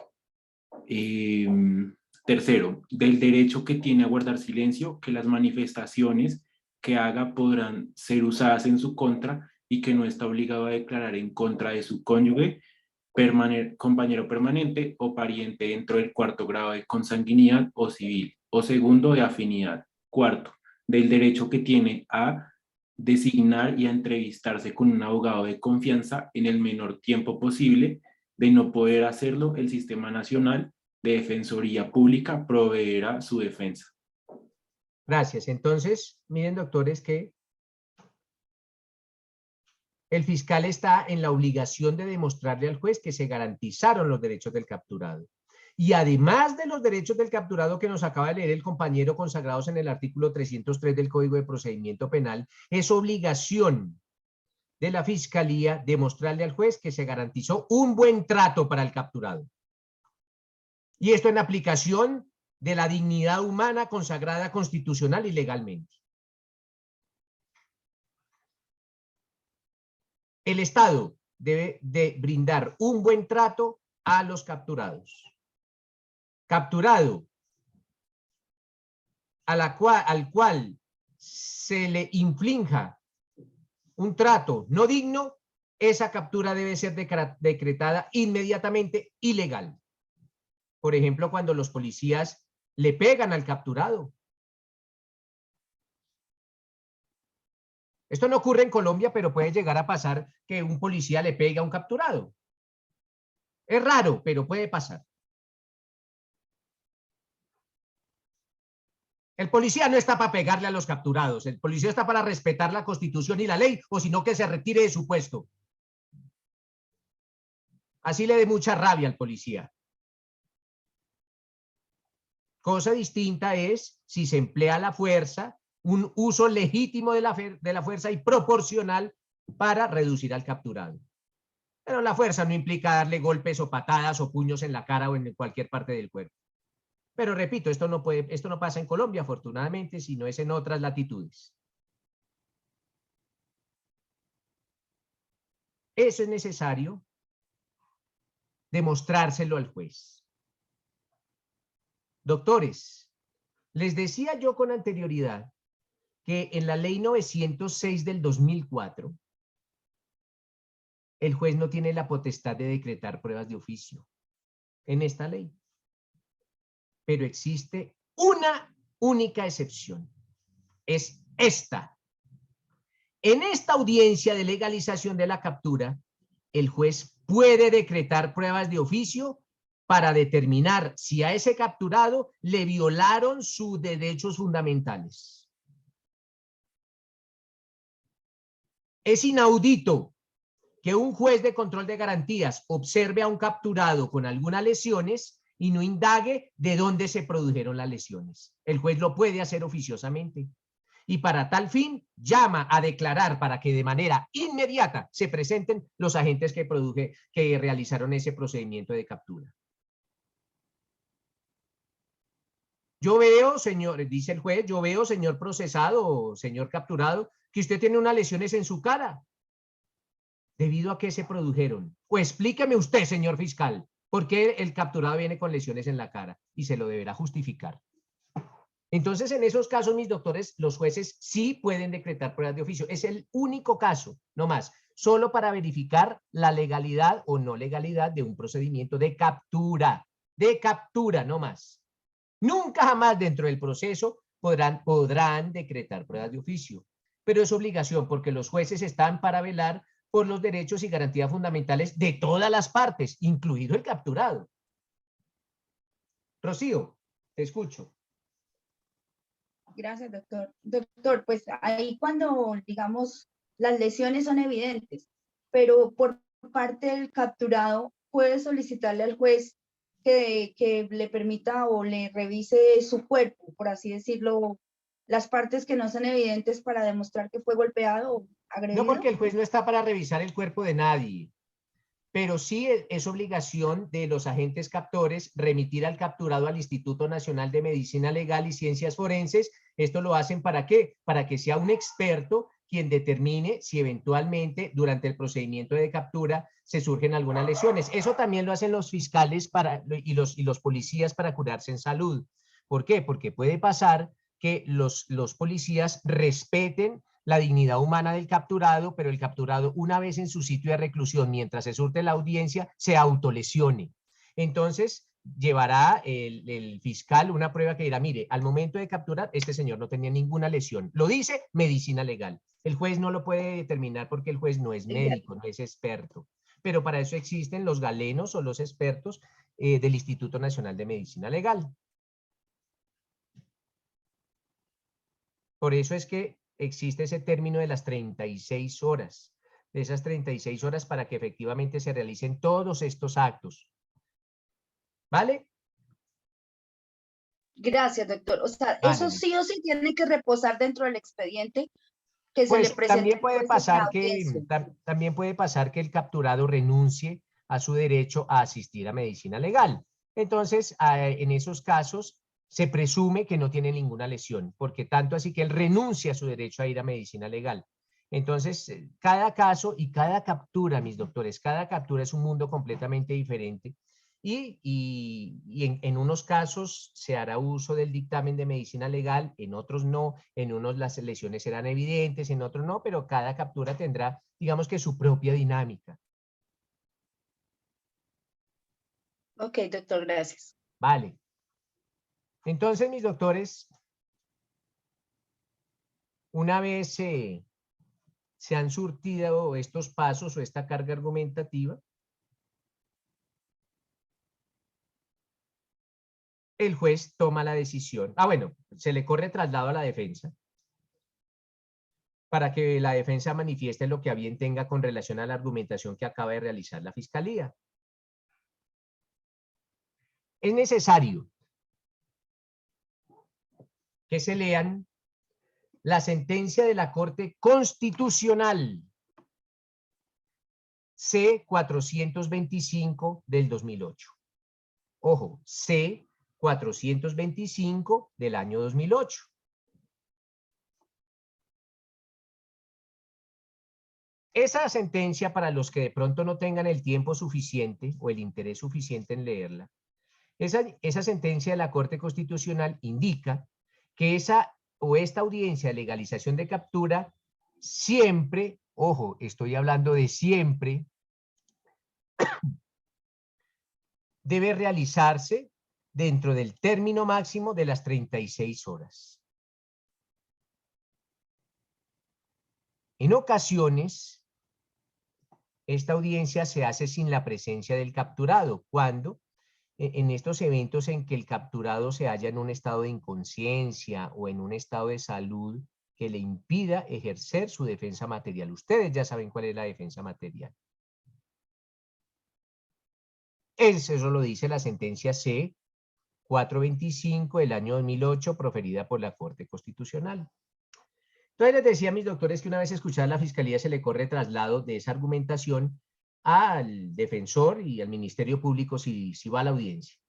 S11: Tercero, del derecho que tiene a guardar silencio, que las manifestaciones que haga podrán ser usadas en su contra y que no está obligado a declarar en contra de su cónyuge, compañero permanente o pariente dentro del cuarto grado de consanguinidad o civil, o segundo de afinidad. Cuarto, del derecho que tiene a designar y a entrevistarse con un abogado de confianza en el menor tiempo posible. De no poder hacerlo, el Sistema Nacional de Defensoría Pública proveerá su defensa.
S1: Gracias. Entonces, miren, doctores, que el fiscal está en la obligación de demostrarle al juez que se garantizaron los derechos del capturado. Y además de los derechos del capturado que nos acaba de leer el compañero consagrados en el artículo 303 del Código de Procedimiento Penal, es obligación de la fiscalía demostrarle al juez que se garantizó un buen trato para el capturado. Y esto en aplicación de la dignidad humana consagrada constitucional y legalmente. El Estado debe de brindar un buen trato a los capturados. Capturado al cual se le inflinja un trato no digno, esa captura debe ser decretada inmediatamente ilegal. Por ejemplo, cuando los policías le pegan al capturado. Esto no ocurre en Colombia, pero puede llegar a pasar que un policía le pegue a un capturado. Es raro, pero puede pasar. El policía no está para pegarle a los capturados. El policía está para respetar la Constitución y la ley, o si no, que se retire de su puesto. Así le dé mucha rabia al policía. Cosa distinta es si se emplea la fuerza, un uso legítimo de la fuerza y proporcional para reducir al capturado. Pero la fuerza no implica darle golpes o patadas o puños en la cara o en cualquier parte del cuerpo. Pero repito, esto no pasa en Colombia, afortunadamente, sino es en otras latitudes. Eso es necesario demostrárselo al juez. Doctores, les decía yo con anterioridad que en la ley 906 del 2004, el juez no tiene la potestad de decretar pruebas de oficio en esta ley. Pero existe una única excepción. Es esta. En esta audiencia de legalización de la captura, el juez puede decretar pruebas de oficio para determinar si a ese capturado le violaron sus derechos fundamentales. Es inaudito que un juez de control de garantías observe a un capturado con algunas lesiones y no indague de dónde se produjeron las lesiones. El juez lo puede hacer oficiosamente. Y para tal fin, llama a declarar para que de manera inmediata se presenten los agentes que realizaron ese procedimiento de captura. Yo veo, señor, dice el juez, yo veo, señor procesado o señor capturado, que usted tiene unas lesiones en su cara. ¿Debido a qué se produjeron? O explíqueme usted, señor fiscal, por qué el capturado viene con lesiones en la cara y se lo deberá justificar. Entonces, en esos casos, mis doctores, los jueces sí pueden decretar pruebas de oficio. Es el único caso, no más, solo para verificar la legalidad o no legalidad de un procedimiento de captura, no más. Nunca jamás dentro del proceso podrán decretar pruebas de oficio, pero es obligación porque los jueces están para velar por los derechos y garantías fundamentales de todas las partes, incluido el capturado. Rocío, te escucho.
S2: Gracias, doctor. Doctor, pues ahí cuando, digamos, las lesiones son evidentes, pero por parte del capturado puede solicitarle al juez que le permita o le revise su cuerpo, por así decirlo, las partes que no son evidentes para demostrar que fue golpeado o agredido.
S1: No, porque el juez no está para revisar el cuerpo de nadie, pero sí es obligación de los agentes captores remitir al capturado al Instituto Nacional de Medicina Legal y Ciencias Forenses. Esto lo hacen ¿para qué? Para que sea un experto quien determine si eventualmente durante el procedimiento de captura se surgen algunas lesiones. Eso también lo hacen los fiscales y los policías para curarse en salud. ¿Por qué? Porque puede pasar que los policías respeten la dignidad humana del capturado, pero el capturado, una vez en su sitio de reclusión, mientras se surte la audiencia, se autolesione. Entonces, llevará el fiscal una prueba que dirá, mire, al momento de capturar, este señor no tenía ninguna lesión. Lo dice medicina legal. El juez no lo puede determinar porque el juez no es médico, no es experto. Pero para eso existen los galenos o los expertos del Instituto Nacional de Medicina Legal. Por eso es que existe ese término de las 36 horas. De esas 36 horas para que efectivamente se realicen todos estos actos. ¿Vale?
S2: Gracias, doctor. O sea,
S1: Vale,
S2: eso sí o sí tiene que reposar dentro del expediente que se le
S1: pues
S2: presente
S1: también puede
S2: entonces en la
S1: pasar
S2: audiencia.
S1: también puede pasar que el capturado renuncie a su derecho a asistir a medicina legal. Entonces, en esos casos, se presume que no tiene ninguna lesión, porque tanto así que él renuncia a su derecho a ir a medicina legal. Entonces, cada caso y cada captura, mis doctores, cada captura es un mundo completamente diferente. Y en unos casos se hará uso del dictamen de medicina legal, en otros no, en unos las lesiones serán evidentes, en otros no, pero cada captura tendrá, digamos que su propia dinámica.
S2: Ok, doctor, gracias.
S1: Vale. Entonces, mis doctores, una vez se han surtido estos pasos o esta carga argumentativa, el juez toma la decisión. Bueno, se le corre traslado a la defensa para que la defensa manifieste lo que a bien tenga con relación a la argumentación que acaba de realizar la fiscalía. Es necesario que se lean la sentencia de la Corte Constitucional C-425 del 2008. Ojo, C-425 del año 2008. Esa sentencia, para los que de pronto no tengan el tiempo suficiente o el interés suficiente en leerla, esa sentencia de la Corte Constitucional indica que esta audiencia de legalización de captura siempre, ojo, estoy hablando de siempre, debe realizarse dentro del término máximo de las 36 horas. En ocasiones, esta audiencia se hace sin la presencia del capturado, cuando en estos eventos en que el capturado se halla en un estado de inconsciencia o en un estado de salud que le impida ejercer su defensa material. Ustedes ya saben cuál es la defensa material. Eso lo dice la sentencia C-425 del año 2008, proferida por la Corte Constitucional. Entonces les decía a mis doctores que una vez escuchada la Fiscalía se le corre traslado de esa argumentación al defensor y al Ministerio Público si va a la audiencia.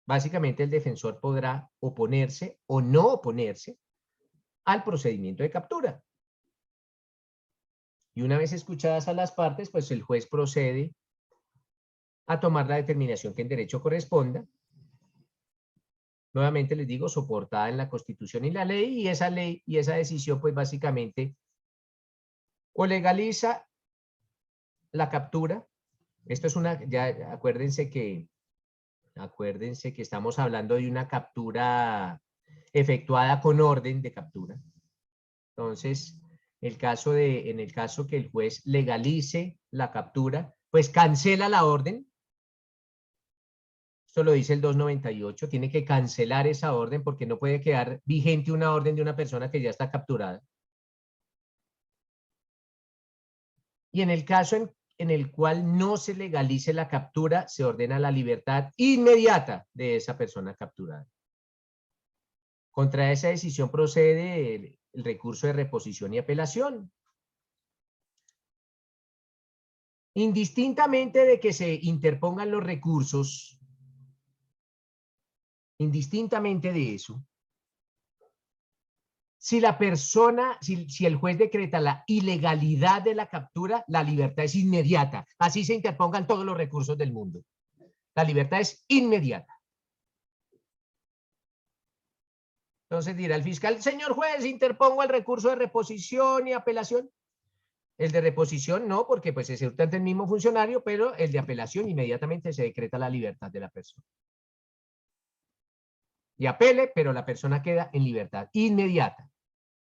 S1: Básicamente el defensor podrá oponerse o no oponerse al procedimiento de captura. Y una vez escuchadas a las partes, pues el juez procede a tomar la determinación que en derecho corresponda. Nuevamente les digo, soportada en la Constitución y la ley y esa decisión pues básicamente o legaliza la captura. Esto es ya acuérdense que estamos hablando de una captura efectuada con orden de captura. Entonces, en el caso que el juez legalice la captura, pues cancela la orden. Esto lo dice el 298, tiene que cancelar esa orden porque no puede quedar vigente una orden de una persona que ya está capturada. Y en el caso en el cual no se legalice la captura, se ordena la libertad inmediata de esa persona capturada. Contra esa decisión procede el recurso de reposición y apelación. Indistintamente de que se interpongan los recursos, indistintamente de eso, si el juez decreta la ilegalidad de la captura, la libertad es inmediata. Así se interpongan todos los recursos del mundo. La libertad es inmediata. Entonces dirá el fiscal, señor juez, interpongo el recurso de reposición y apelación. El de reposición no, porque pues se surte ante el mismo funcionario, pero el de apelación inmediatamente se decreta la libertad de la persona. Y apele, pero la persona queda en libertad inmediata.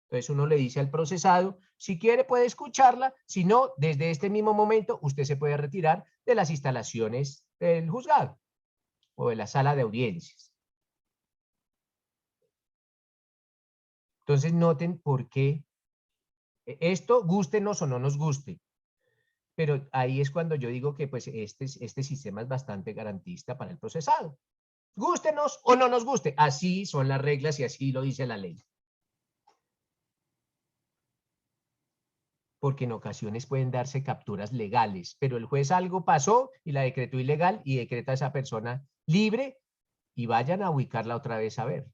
S1: Entonces uno le dice al procesado, si quiere puede escucharla, si no, desde este mismo momento usted se puede retirar de las instalaciones del juzgado o de la sala de audiencias. Entonces noten por qué esto, gústenos o no nos guste. Pero ahí es cuando yo digo que pues este sistema es bastante garantista para el procesado. Gústenos o no nos guste. Así son las reglas y así lo dice la ley. Porque en ocasiones pueden darse capturas legales, pero el juez algo pasó y la decretó ilegal y decreta a esa persona libre y vayan a ubicarla otra vez a ver.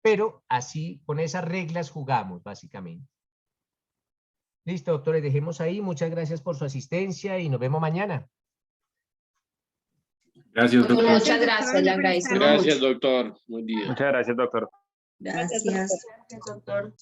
S1: Pero así, con esas reglas jugamos, básicamente. Listo, doctores, dejemos ahí. Muchas gracias por su asistencia y nos vemos mañana.
S11: Gracias, doctor.
S9: Muchas gracias, le agradecemos
S4: Gracias,
S9: mucho.
S4: doctor. Buen día.
S10: Muchas gracias, doctor.
S2: Gracias.
S9: Gracias, doctor.